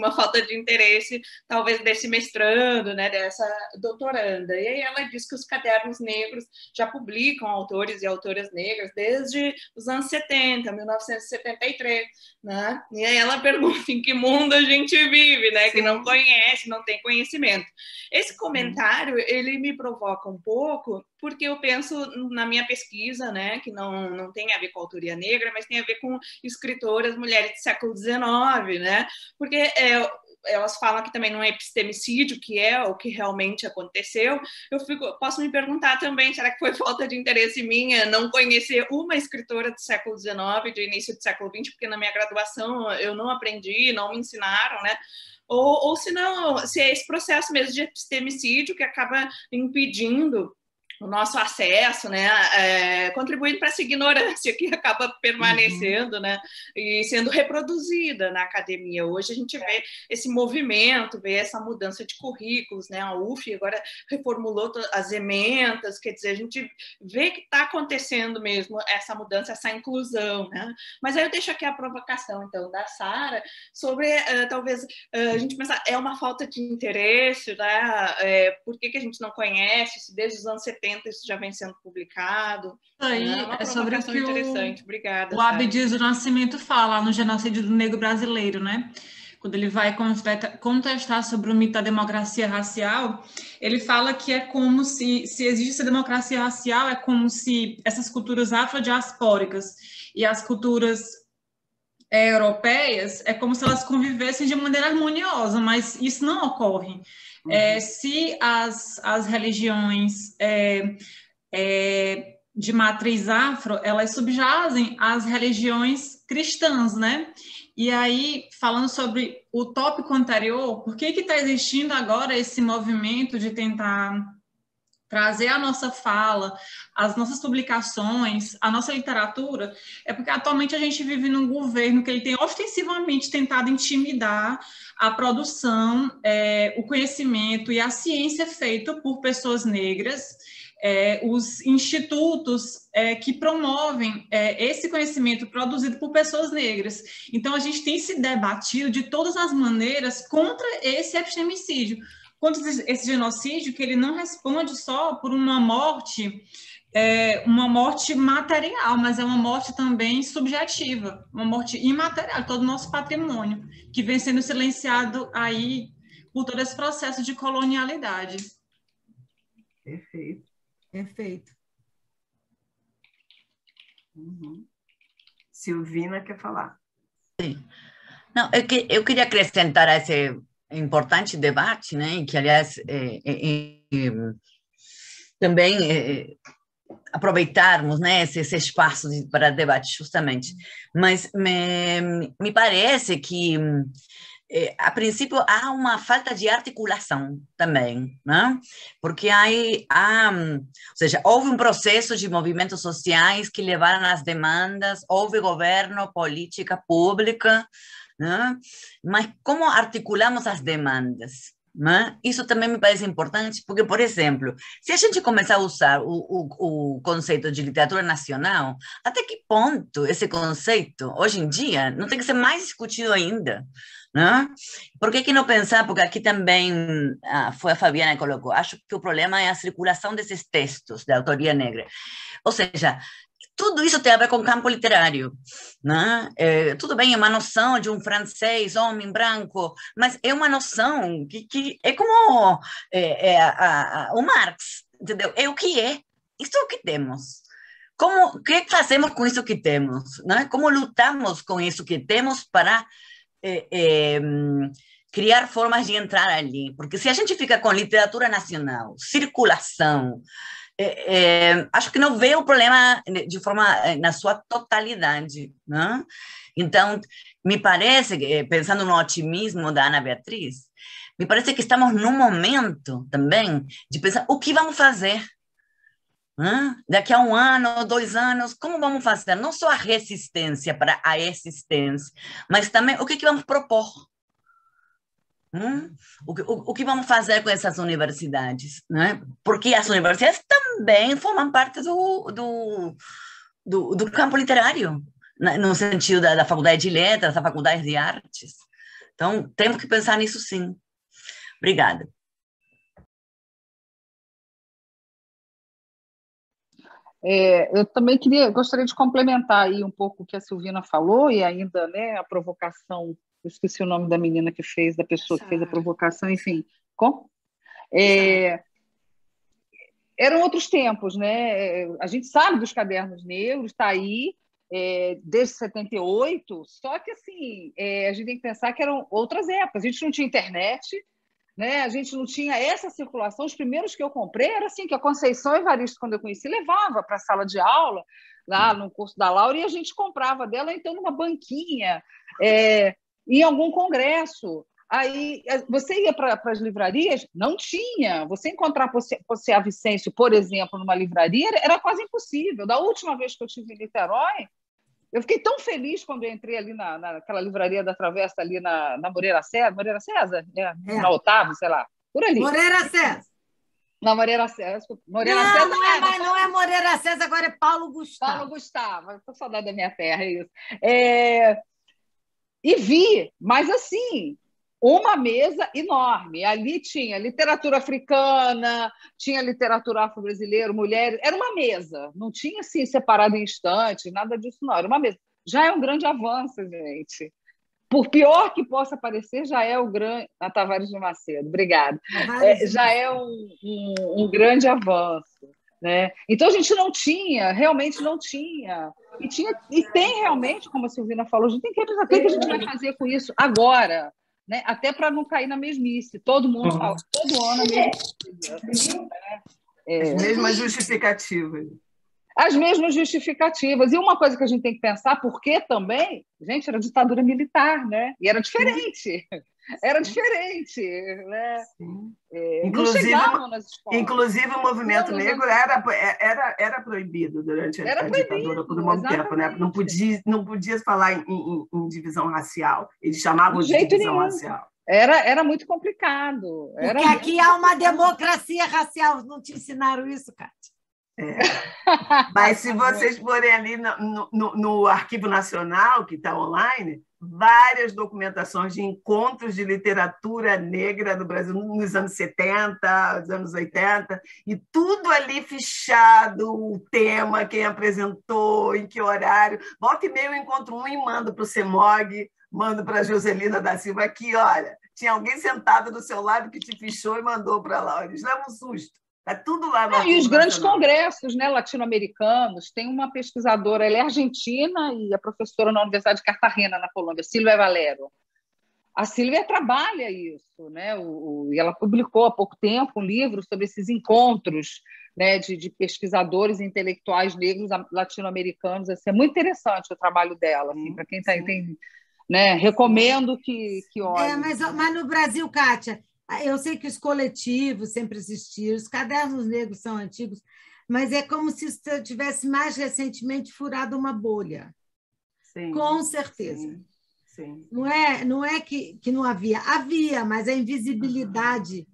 talvez desse mestrando mestrando, né, dessa doutoranda. E aí ela diz que os cadernos negros já publicam autores e autoras negras desde os anos 70, 1973, né? E aí ela pergunta em que mundo a gente vive, né, que não conhece, não tem conhecimento. Esse comentário, ele me provoca um pouco, porque eu penso na minha pesquisa, né, que não tem a ver com a autoria negra, mas tem a ver com escritoras mulheres do século XIX, né, porque elas falam que também não é epistemicídio, que é o que realmente aconteceu. Posso me perguntar também, será que foi falta de interesse minha não conhecer uma escritora do século XIX, do início do século XX, porque na minha graduação eu não aprendi, não me ensinaram, né? Ou se não, se é esse processo mesmo de epistemicídio que acaba impedindo o nosso acesso, né, contribuindo para essa ignorância que acaba permanecendo, né, e sendo reproduzida na academia. Hoje a gente vê esse movimento, vê essa mudança de currículos, né, a UF agora reformulou as ementas, quer dizer, a gente vê que está acontecendo mesmo essa mudança, essa inclusão, né. Mas aí eu deixo aqui a provocação, então, da Sara, sobre, talvez, a gente pensar, é uma falta de interesse, né, por que a gente não conhece, se desde os anos 70 isso já vem sendo publicado. Aí É sobre o que interessante. Obrigada, o Abdias do Nascimento fala no Genocídio do Negro Brasileiro, né? Quando ele vai contestar sobre o mito da democracia racial, ele fala que é como se existe essa democracia racial, é como se essas culturas afrodiaspóricas e as culturas europeias, é como se elas convivessem de maneira harmoniosa, mas isso não ocorre. Se as religiões de matriz afro, elas subjazem às religiões cristãs, né? E aí, falando sobre o tópico anterior, por que está existindo agora esse movimento de tentar trazer a nossa fala, as nossas publicações, a nossa literatura? É porque atualmente a gente vive num governo que ele tem ostensivamente tentado intimidar a produção, o conhecimento e a ciência feito por pessoas negras, os institutos que promovem esse conhecimento produzido por pessoas negras. Então, a gente tem se debatido de todas as maneiras contra esse epistemicídio, contra esse genocídio, que ele não responde só por uma morte material, mas é uma morte também subjetiva, uma morte imaterial, todo o nosso patrimônio, que vem sendo silenciado aí por todo esse processo de colonialidade. Perfeito. Perfeito. Silvina quer falar. Sim. Não, eu queria acrescentar a esse importante debate, né, que, aliás, também aproveitarmos, né, esse espaço para debate, justamente. Mas me parece que, a princípio, há uma falta de articulação também, né? Porque ou seja, houve um processo de movimentos sociais que levaram às demandas, houve governo, política pública, né? Mas como articulamos as demandas? Né? Isso também me parece importante, porque, por exemplo, se a gente começar a usar o conceito de literatura nacional, até que ponto esse conceito, hoje em dia, não tem que ser mais discutido ainda? Né? Por que não pensar, porque aqui também foi a Fabiana que colocou, acho que o problema é a circulação desses textos de autoria negra. Ou seja, tudo isso tem a ver com o campo literário, né? Tudo bem, é uma noção de um francês, homem branco, mas é uma noção que é como o Marx, entendeu? É o que é, isso é o que temos. O que fazemos com isso que temos? Né? Como lutamos com isso que temos para criar formas de entrar ali? Porque se a gente fica com literatura nacional, circulação, acho que não vê o problema de forma na sua totalidade, né? Então, me parece, pensando no otimismo da Ana Beatriz, me parece que estamos num momento também de pensar o que vamos fazer, né? Daqui a 1 ano, 2 anos, como vamos fazer? Não só a resistência para a existência, mas também o que vamos propor. O que vamos fazer com essas universidades? Né? Porque as universidades também formam parte do campo literário, no sentido da faculdade de letras, da faculdade de artes. Então, temos que pensar nisso, sim. Obrigada. Eu também gostaria de complementar aí um pouco o que a Silvina falou, e ainda, né, a provocação, eu esqueci o nome da menina que fez, da pessoa que fez a provocação, enfim. Como? Eram outros tempos, né? A gente sabe dos cadernos negros, está aí, desde 78, só que assim, a gente tem que pensar que eram outras épocas, a gente não tinha internet, né? A gente não tinha essa circulação. Os primeiros que eu comprei era assim, que a Conceição Evaristo, quando eu conheci, levava para a sala de aula, lá no curso da Laura, e a gente comprava dela, então, numa banquinha, em algum congresso. Aí você ia para as livrarias, não tinha. Você encontrar Posse Vicêncio, por exemplo, numa livraria, era quase impossível. Da última vez que eu estive em Niterói, eu fiquei tão feliz quando eu entrei ali naquela livraria da Travessa, ali na Moreira César? Na Otávio, sei lá, por ali. Moreira César. Na Moreira César. Não é Moreira César, agora é Paulo Gustavo. Paulo Gustavo, estou saudade da minha terra, é isso. E vi, mas assim, uma mesa enorme. Ali tinha literatura africana, tinha literatura afro-brasileira, mulheres. Era uma mesa, não tinha assim separado em instantes, nada disso não. Era uma mesa. Já é um grande avanço, gente. Por pior que possa parecer, já é o grande... A Tavares de Macedo, obrigada. Já é um grande avanço, né? Então a gente não tinha, realmente não tinha. E tem realmente, como a Silvina falou, a gente tem que pensar o que a gente vai fazer com isso agora. Né? Até para não cair na mesmice. Todo mundo fala, todo ano a mesma coisa. As mesmas justificativas. As mesmas justificativas. E uma coisa que a gente tem que pensar, porque também, gente, era ditadura militar, né? E era diferente. Era diferente. Né? Inclusive, o movimento negro era proibido durante a ditadura por um bom tempo. Né? Não podia falar em divisão racial. Eles chamavam de divisão racial. Era muito complicado. Porque aqui há uma democracia racial. Não te ensinaram isso, Kátia? Mas se vocês forem ali no Arquivo Nacional, que está online, várias documentações de encontros de literatura negra no Brasil nos anos 70, nos anos 80, e tudo ali fichado, o tema, quem apresentou, em que horário. Volta e meia eu encontro um e mando para o CEMOG, mando para a Joselina da Silva aqui, olha, tinha alguém sentado do seu lado que te fichou e mandou para lá. Eles levam um susto. Está tudo lá no E os grandes congressos, né, latino-americanos. Tem uma pesquisadora, ela é argentina e é professora na Universidade de Cartagena, na Colômbia, Silvia Valero. A Silvia trabalha isso, né? E ela publicou há pouco tempo um livro sobre esses encontros, né, de pesquisadores e intelectuais negros latino-americanos. Assim, é muito interessante o trabalho dela. Assim, para quem tem, né, recomendo que olhe. Mas no Brasil, Kátia, eu sei que os coletivos sempre existiram, os cadernos negros são antigos, mas é como se tivesse mais recentemente furado uma bolha. Sim, com certeza. Sim. Não é que não havia, mas a invisibilidade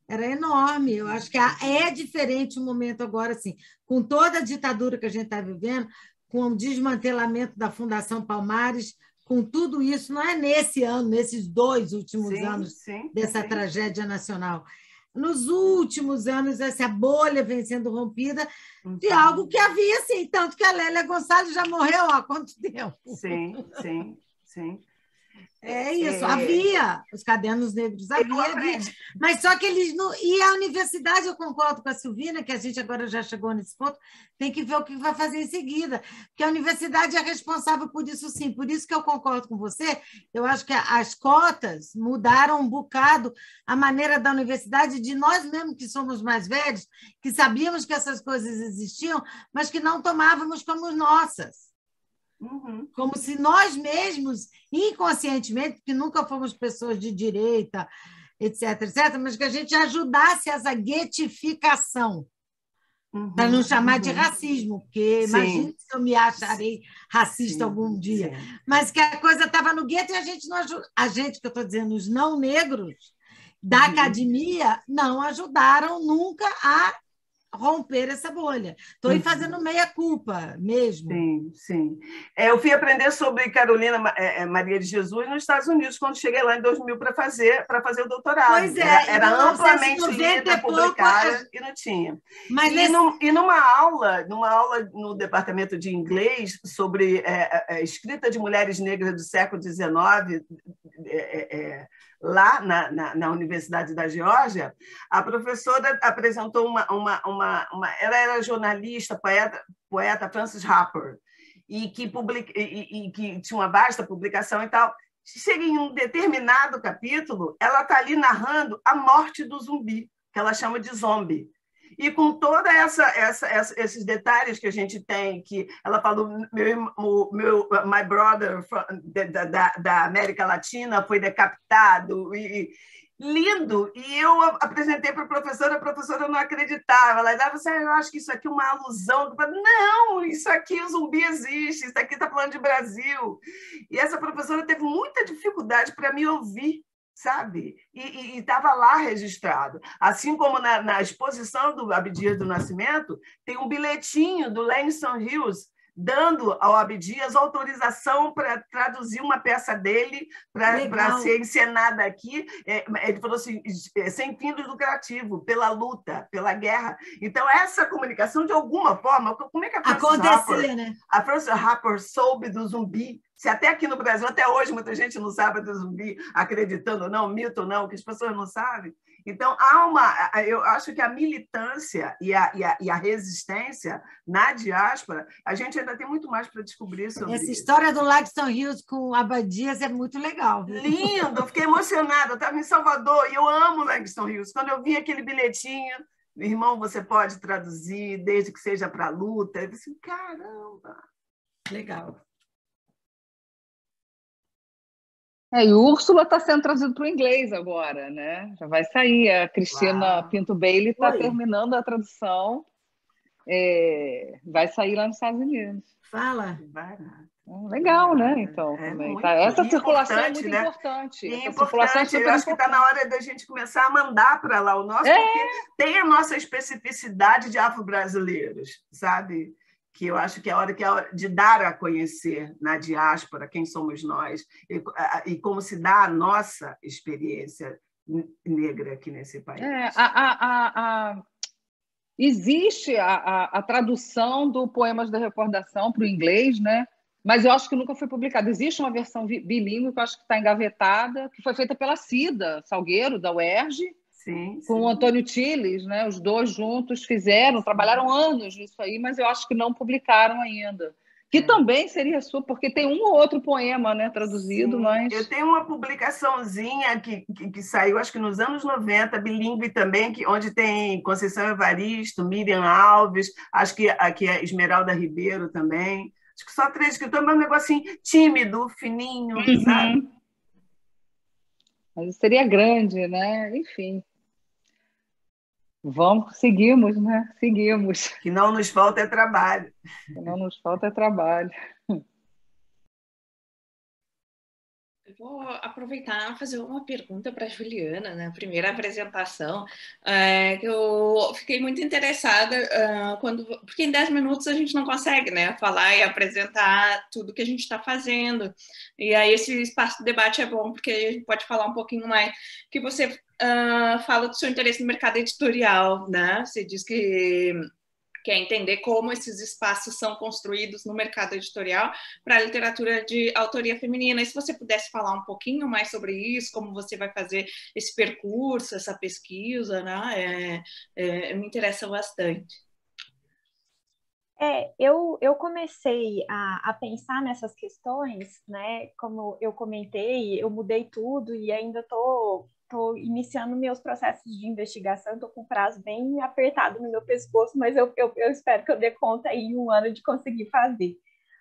era enorme. Eu acho que é diferente o momento agora, assim, com toda a ditadura que a gente está vivendo, com o desmantelamento da Fundação Palmares, com tudo isso, não é nesse ano, nesses 2 últimos anos dessa tragédia nacional. Nos últimos anos, essa bolha vem sendo rompida de algo que havia, assim, tanto que a Lélia Gonçalves já morreu há quanto tempo? Sim. É isso, havia os cadernos negros, havia, mas só que eles não... E a universidade, eu concordo com a Silvina, que a gente agora já chegou nesse ponto, tem que ver o que vai fazer em seguida, porque a universidade é responsável por isso, sim. Por isso que eu concordo com você, eu acho que as cotas mudaram um bocado a maneira da universidade, de nós mesmos que somos mais velhos, que sabíamos que essas coisas existiam, mas que não tomávamos como nossas. Como se nós mesmos, inconscientemente, porque nunca fomos pessoas de direita, etc., mas que a gente ajudasse essa guetificação, para não chamar de racismo, porque imagina se eu me acharei racista algum dia, mas que a coisa estava no gueto e a gente não ajuda. A gente, que eu estou dizendo, os não negros da academia, não ajudaram nunca a romper essa bolha. Estou aí fazendo meia-culpa mesmo. Sim, sim. Eu fui aprender sobre Carolina Maria de Jesus nos Estados Unidos, quando cheguei lá em 2000 para fazer o doutorado. Pois é, era amplamente 1990 lida, publicada, e não tinha. Mas E numa aula no departamento de inglês sobre escrita de mulheres negras do século XIX, lá na Universidade da Geórgia, a professora apresentou ela era jornalista, poeta Frances Harper, e que tinha uma vasta publicação e tal. Chega em um determinado capítulo, ela está ali narrando a morte do zumbi, que ela chama de zombie. E com toda esses detalhes que a gente tem, que ela falou, my brother da América Latina foi decapitado, e lindo. E eu apresentei para a professora não acreditava. Ela dava assim, eu acho que isso aqui é uma alusão. Eu falei, não, isso aqui, o zumbi existe, isso aqui está falando de Brasil. E essa professora teve muita dificuldade para me ouvir, sabe? E estava lá registrado. Assim como na exposição do Abdias do Nascimento, tem um bilhetinho do Langston Hughes dando ao Abdias autorização para traduzir uma peça dele para ser encenada aqui. Ele falou assim, sem fim lucrativo, pela luta, pela guerra. Então, essa comunicação, de alguma forma, como é que a Frances Harper soube do zumbi? Se até aqui no Brasil, até hoje, muita gente não sabe do zumbi, acreditando ou não, mito ou não, que as pessoas não sabem. Então, eu acho que a militância e a resistência na diáspora, a gente ainda tem muito mais para descobrir sobre essa história do Langston Hughes com Abdias é muito legal. Viu? Lindo, eu fiquei emocionada. Eu estava em Salvador e eu amo Langston Hughes. Quando eu vi aquele bilhetinho, irmão, você pode traduzir, desde que seja para a luta. Eu disse, caramba! Legal. E Úrsula está sendo traduzido para o inglês agora, né? Já vai sair. A Cristina Pinto Bailey está terminando a tradução. Vai sair lá nos Estados Unidos. Fala. Legal, né? Então, também. Essa circulação é muito importante. É importante. Eu acho que está na hora da gente começar a mandar para lá o nosso, porque tem a nossa especificidade de afro-brasileiros, sabe? Que eu acho que é a hora de dar a conhecer na diáspora quem somos nós e como se dá a nossa experiência negra aqui nesse país. Existe a tradução do Poemas da Recordação para o inglês, né? Mas eu acho que nunca foi publicado. Existe uma versão bilíngue que eu acho que está engavetada, que foi feita pela Cida Salgueiro, da UERJ, com o Antônio Tiles, né? Os dois juntos trabalharam anos nisso aí, mas eu acho que não publicaram ainda. Que também seria sua, porque tem um ou outro poema, né, traduzido, mas... Eu tenho uma publicaçãozinha que saiu, acho que nos anos 90, bilíngue também, onde tem Conceição Evaristo, Miriam Alves, acho que aqui é Esmeralda Ribeiro também. Acho que só 3 escritores, mas um negocinho tímido, fininho, sabe? Mas seria grande, né? Enfim. Seguimos, né? Seguimos. Que não nos falta é trabalho. Que não nos falta é trabalho. Eu vou aproveitar e fazer uma pergunta para a Juliana, na primeira apresentação, que eu fiquei muito interessada, porque em 10 minutos a gente não consegue, né, falar e apresentar tudo que a gente está fazendo. E aí esse espaço de debate é bom, porque a gente pode falar um pouquinho mais, que você fala do seu interesse no mercado editorial, né? Você diz que quer entender como esses espaços são construídos no mercado editorial para a literatura de autoria feminina. E se você pudesse falar um pouquinho mais sobre isso, como você vai fazer esse percurso, essa pesquisa, né? Me interessa bastante. Eu comecei a pensar nessas questões, né? Como eu comentei, eu mudei tudo e ainda estou iniciando meus processos de investigação, estou com um prazo bem apertado no meu pescoço, mas eu espero que eu dê conta em um ano de conseguir fazer.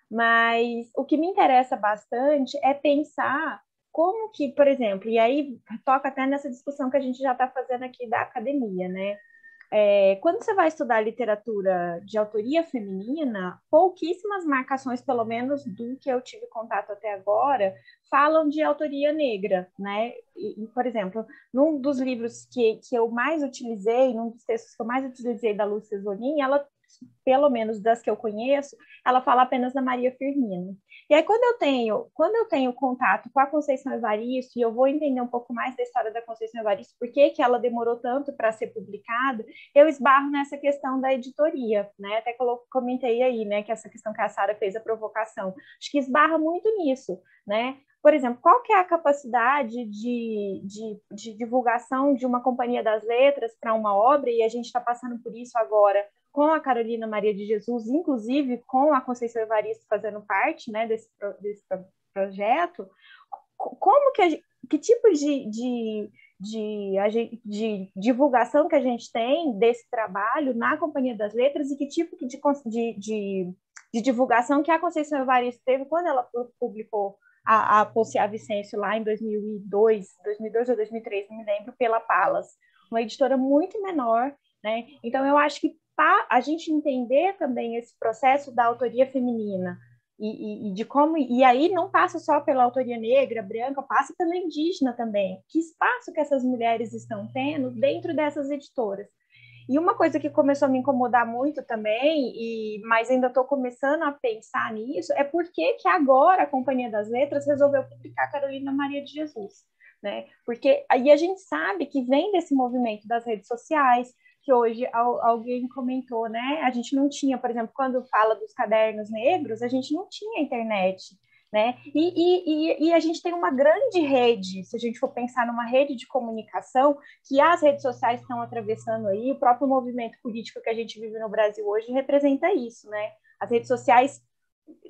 Mas o que me interessa bastante é pensar como que, por exemplo, e aí toca até nessa discussão que a gente já está fazendo aqui da academia, né? Quando você vai estudar literatura de autoria feminina, pouquíssimas marcações, pelo menos do que eu tive contato até agora, falam de autoria negra, né? Por exemplo, num dos livros que eu mais utilizei, num dos textos que eu mais utilizei da Lúcia Zonin, ela, pelo menos das que eu conheço, ela fala apenas da Maria Firmino. E aí, quando eu tenho contato com a Conceição Evaristo, e eu vou entender um pouco mais da história da Conceição Evaristo, por que ela demorou tanto para ser publicada, eu esbarro nessa questão da editoria, né? Até comentei aí, né, que essa questão que a Sara fez, a provocação, acho que esbarra muito nisso, né? Por exemplo, qual que é a capacidade de divulgação de uma Companhia das Letras para uma obra, e a gente está passando por isso agora com a Carolina Maria de Jesus, inclusive com a Conceição Evaristo fazendo parte, né, desse projeto. Como que tipo de divulgação que a gente tem desse trabalho na Companhia das Letras, e que tipo de divulgação que a Conceição Evaristo teve quando ela publicou a Ponciá Vicêncio lá em 2002 ou 2003, não me lembro, pela Palas, uma editora muito menor, né? Então eu acho que a gente entender também esse processo da autoria feminina e de como, e aí não passa só pela autoria negra, branca, passa pela indígena também, que espaço que essas mulheres estão tendo dentro dessas editoras. E uma coisa que começou a me incomodar muito também, mas ainda estou começando a pensar nisso, é por que agora a Companhia das Letras resolveu publicar Carolina Maria de Jesus, né? Porque aí a gente sabe que vem desse movimento das redes sociais, que hoje alguém comentou, né? A gente não tinha, por exemplo, quando fala dos cadernos negros, a gente não tinha internet, né? E a gente tem uma grande rede, se a gente for pensar numa rede de comunicação, que as redes sociais estão atravessando aí, o próprio movimento político que a gente vive no Brasil hoje representa isso, né? As redes sociais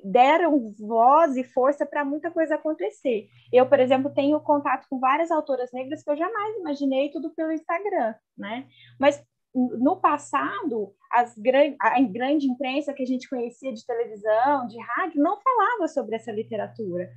deram voz e força para muita coisa acontecer. Eu, por exemplo, tenho contato com várias autoras negras que eu jamais imaginei, tudo pelo Instagram, né? Mas no passado, a grande imprensa que a gente conhecia de televisão, de rádio, não falava sobre essa literatura.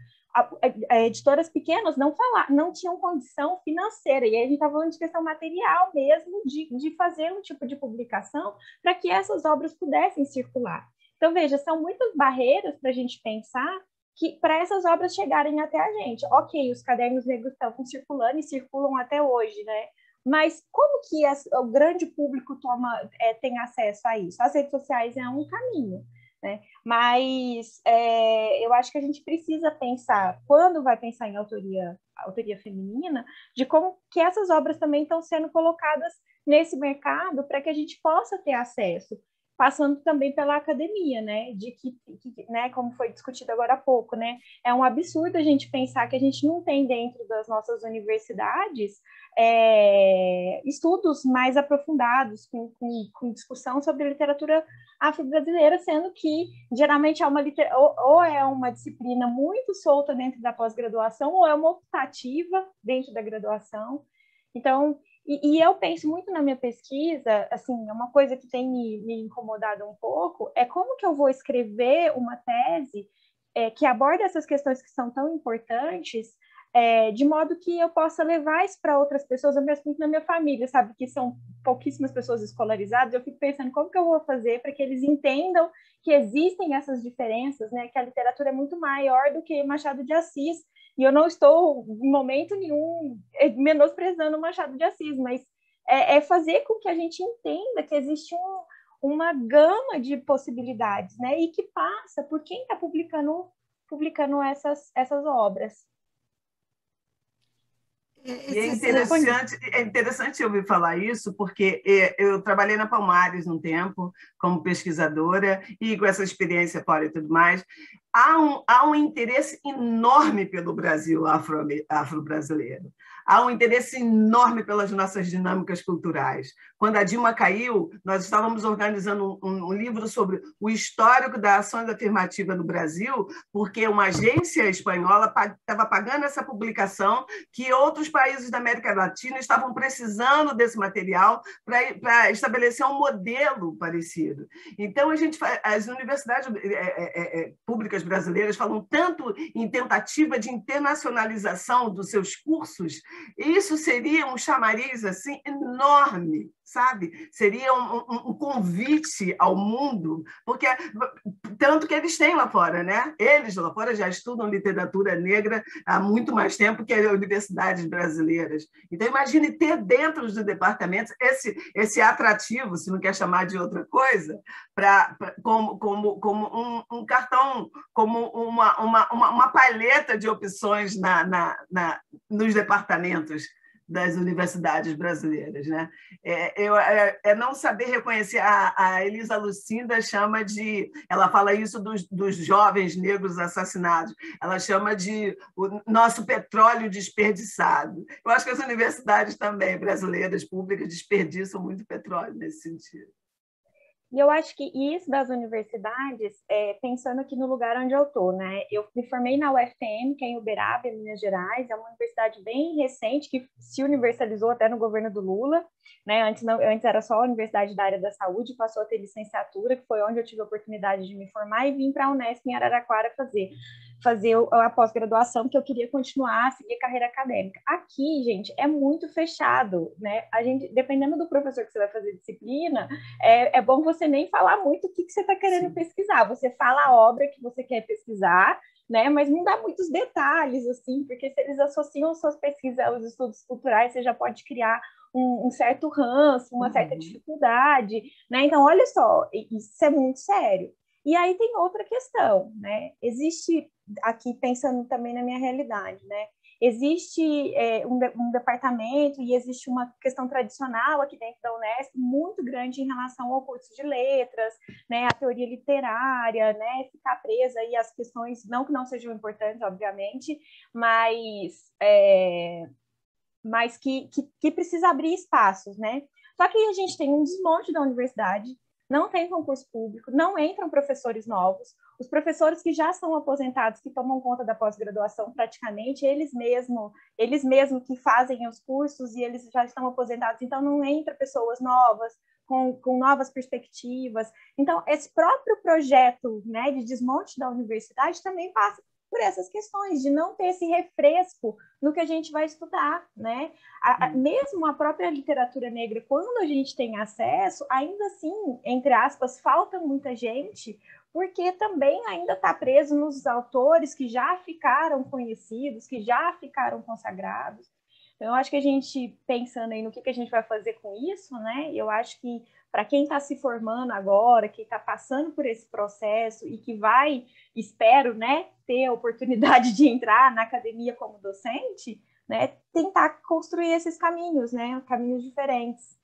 Editoras pequenas não tinham condição financeira, e aí a gente está falando de questão material mesmo, de fazer um tipo de publicação para que essas obras pudessem circular. Então, veja, são muitas barreiras para a gente pensar que para essas obras chegarem até a gente. Ok, os cadernos negros estavam circulando e circulam até hoje, né? Mas como que o grande público tem acesso a isso? As redes sociais é um caminho, né? Mas eu acho que a gente precisa pensar, quando vai pensar em autoria feminina, de como que essas obras também estão sendo colocadas nesse mercado para que a gente possa ter acesso, passando também pela academia, né? Né, como foi discutido agora há pouco, né? É um absurdo a gente pensar que a gente não tem dentro das nossas universidades estudos mais aprofundados, com discussão sobre literatura afro-brasileira, sendo que geralmente ou é uma disciplina muito solta dentro da pós-graduação, ou é uma optativa dentro da graduação. Então, e eu penso muito na minha pesquisa, assim, uma coisa que tem me incomodado um pouco é como que eu vou escrever uma tese que aborda essas questões que são tão importantes, de modo que eu possa levar isso para outras pessoas. Eu penso muito na minha família, sabe, que são pouquíssimas pessoas escolarizadas. Eu fico pensando como que eu vou fazer para que eles entendam que existem essas diferenças, né, que a literatura é muito maior do que Machado de Assis. E eu não estou, em momento nenhum, menosprezando o Machado de Assis, mas é fazer com que a gente entenda que existe uma gama de possibilidades, né? E que passa por quem está publicando essas obras. E é interessante ouvir falar isso, porque eu trabalhei na Palmares um tempo como pesquisadora, e com essa experiência fora e tudo mais, há um interesse enorme pelo Brasil afro-brasileiro. Há um interesse enorme pelas nossas dinâmicas culturais. Quando a Dilma caiu, nós estávamos organizando um livro sobre o histórico das ações afirmativas no Brasil, porque uma agência espanhola estava pagando essa publicação, que outros países da América Latina estavam precisando desse material para estabelecer um modelo parecido. Então, as universidades públicas brasileiras falam tanto em tentativa de internacionalização dos seus cursos, e isso seria um chamariz assim, enorme, sabe? Seria um convite ao mundo, porque tanto que eles têm lá fora, né? Eles lá fora já estudam literatura negra há muito mais tempo que as universidades brasileiras. Então, imagine ter dentro dos departamentos esse atrativo, se não quer chamar de outra coisa, como um cartão, como uma palheta de opções nos departamentos das universidades brasileiras, né? Não saber reconhecer. A Elisa Lucinda chama de... Ela fala isso dos jovens negros assassinados. Ela chama de o nosso petróleo desperdiçado. Eu acho que as universidades também brasileiras, públicas, desperdiçam muito petróleo nesse sentido. E eu acho que isso das universidades, pensando aqui no lugar onde eu estou, né? Eu me formei na UFM, que é em Uberaba, em Minas Gerais, é uma universidade bem recente, que se universalizou até no governo do Lula, né? Antes era só a universidade da área da saúde, passou a ter licenciatura, que foi onde eu tive a oportunidade de me formar, e vim para a Unesp em Araraquara fazer a pós-graduação, porque eu queria continuar a seguir a carreira acadêmica. Aqui, gente, é muito fechado, né? A gente, dependendo do professor que você vai fazer disciplina, é bom você nem falar muito o que você está querendo pesquisar. Você fala a obra que você quer pesquisar, né? Mas não dá muitos detalhes, assim, porque se eles associam suas pesquisas aos estudos culturais, você já pode criar um certo ranço, uma certa dificuldade, né? Então, olha só, isso é muito sério. E aí tem outra questão, né? Existe, aqui pensando também na minha realidade, né? Existe um departamento e existe uma questão tradicional aqui dentro da Unesp muito grande em relação ao curso de letras, né? A teoria literária, né? Ficar presa aí às questões, não que não sejam importantes, obviamente, mas que precisa abrir espaços, né? Só que a gente tem um desmonte da universidade, não tem concurso público, não entram professores novos, os professores que já são aposentados, que tomam conta da pós-graduação praticamente, eles mesmos que fazem os cursos e eles já estão aposentados, então não entra pessoas novas, com novas perspectivas. Então, esse próprio projeto, né, de desmonte da universidade também passa por essas questões, de não ter esse refresco no que a gente vai estudar, né? Mesmo a própria literatura negra, quando a gente tem acesso, ainda assim, entre aspas, falta muita gente, porque também ainda está preso nos autores que já ficaram conhecidos, que já ficaram consagrados. Então, eu acho que a gente, pensando aí no que a gente vai fazer com isso, né? Eu acho que para quem está se formando agora, que está passando por esse processo e que vai, espero, né, ter a oportunidade de entrar na academia como docente, né, tentar construir esses caminhos, né, caminhos diferentes.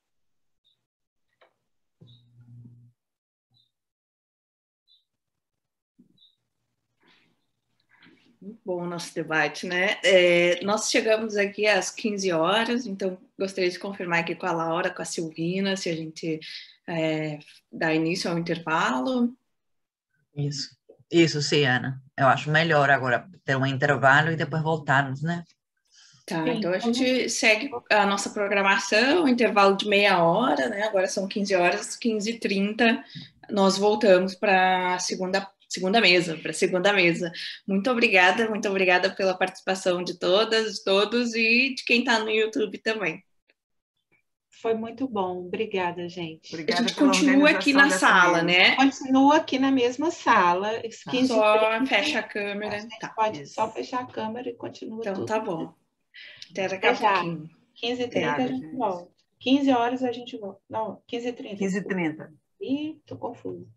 Muito bom o nosso debate, né? Nós chegamos aqui às 15 horas, então gostaria de confirmar aqui com a Laura, com a Silvina, se a gente dá início ao intervalo. Isso sim, Ana. Eu acho melhor agora ter um intervalo e depois voltarmos, né? Tá, sim, então a gente segue a nossa programação, intervalo de meia hora, né? Agora são 15 horas, 15h30, nós voltamos para a segunda mesa. Muito obrigada pela participação de todas, de todos e de quem está no YouTube também. Foi muito bom, obrigada, gente. Obrigada, a gente continua aqui na sala, né? Continua aqui na mesma sala. 15 só fecha a câmera. A gente pode só fechar a câmera e continua então, tudo. Tá bom. Até daqui a pouquinho. 15h30 a gente volta. 15 horas a gente volta. Não, 15h30. 15h30. Ih, tô confusa.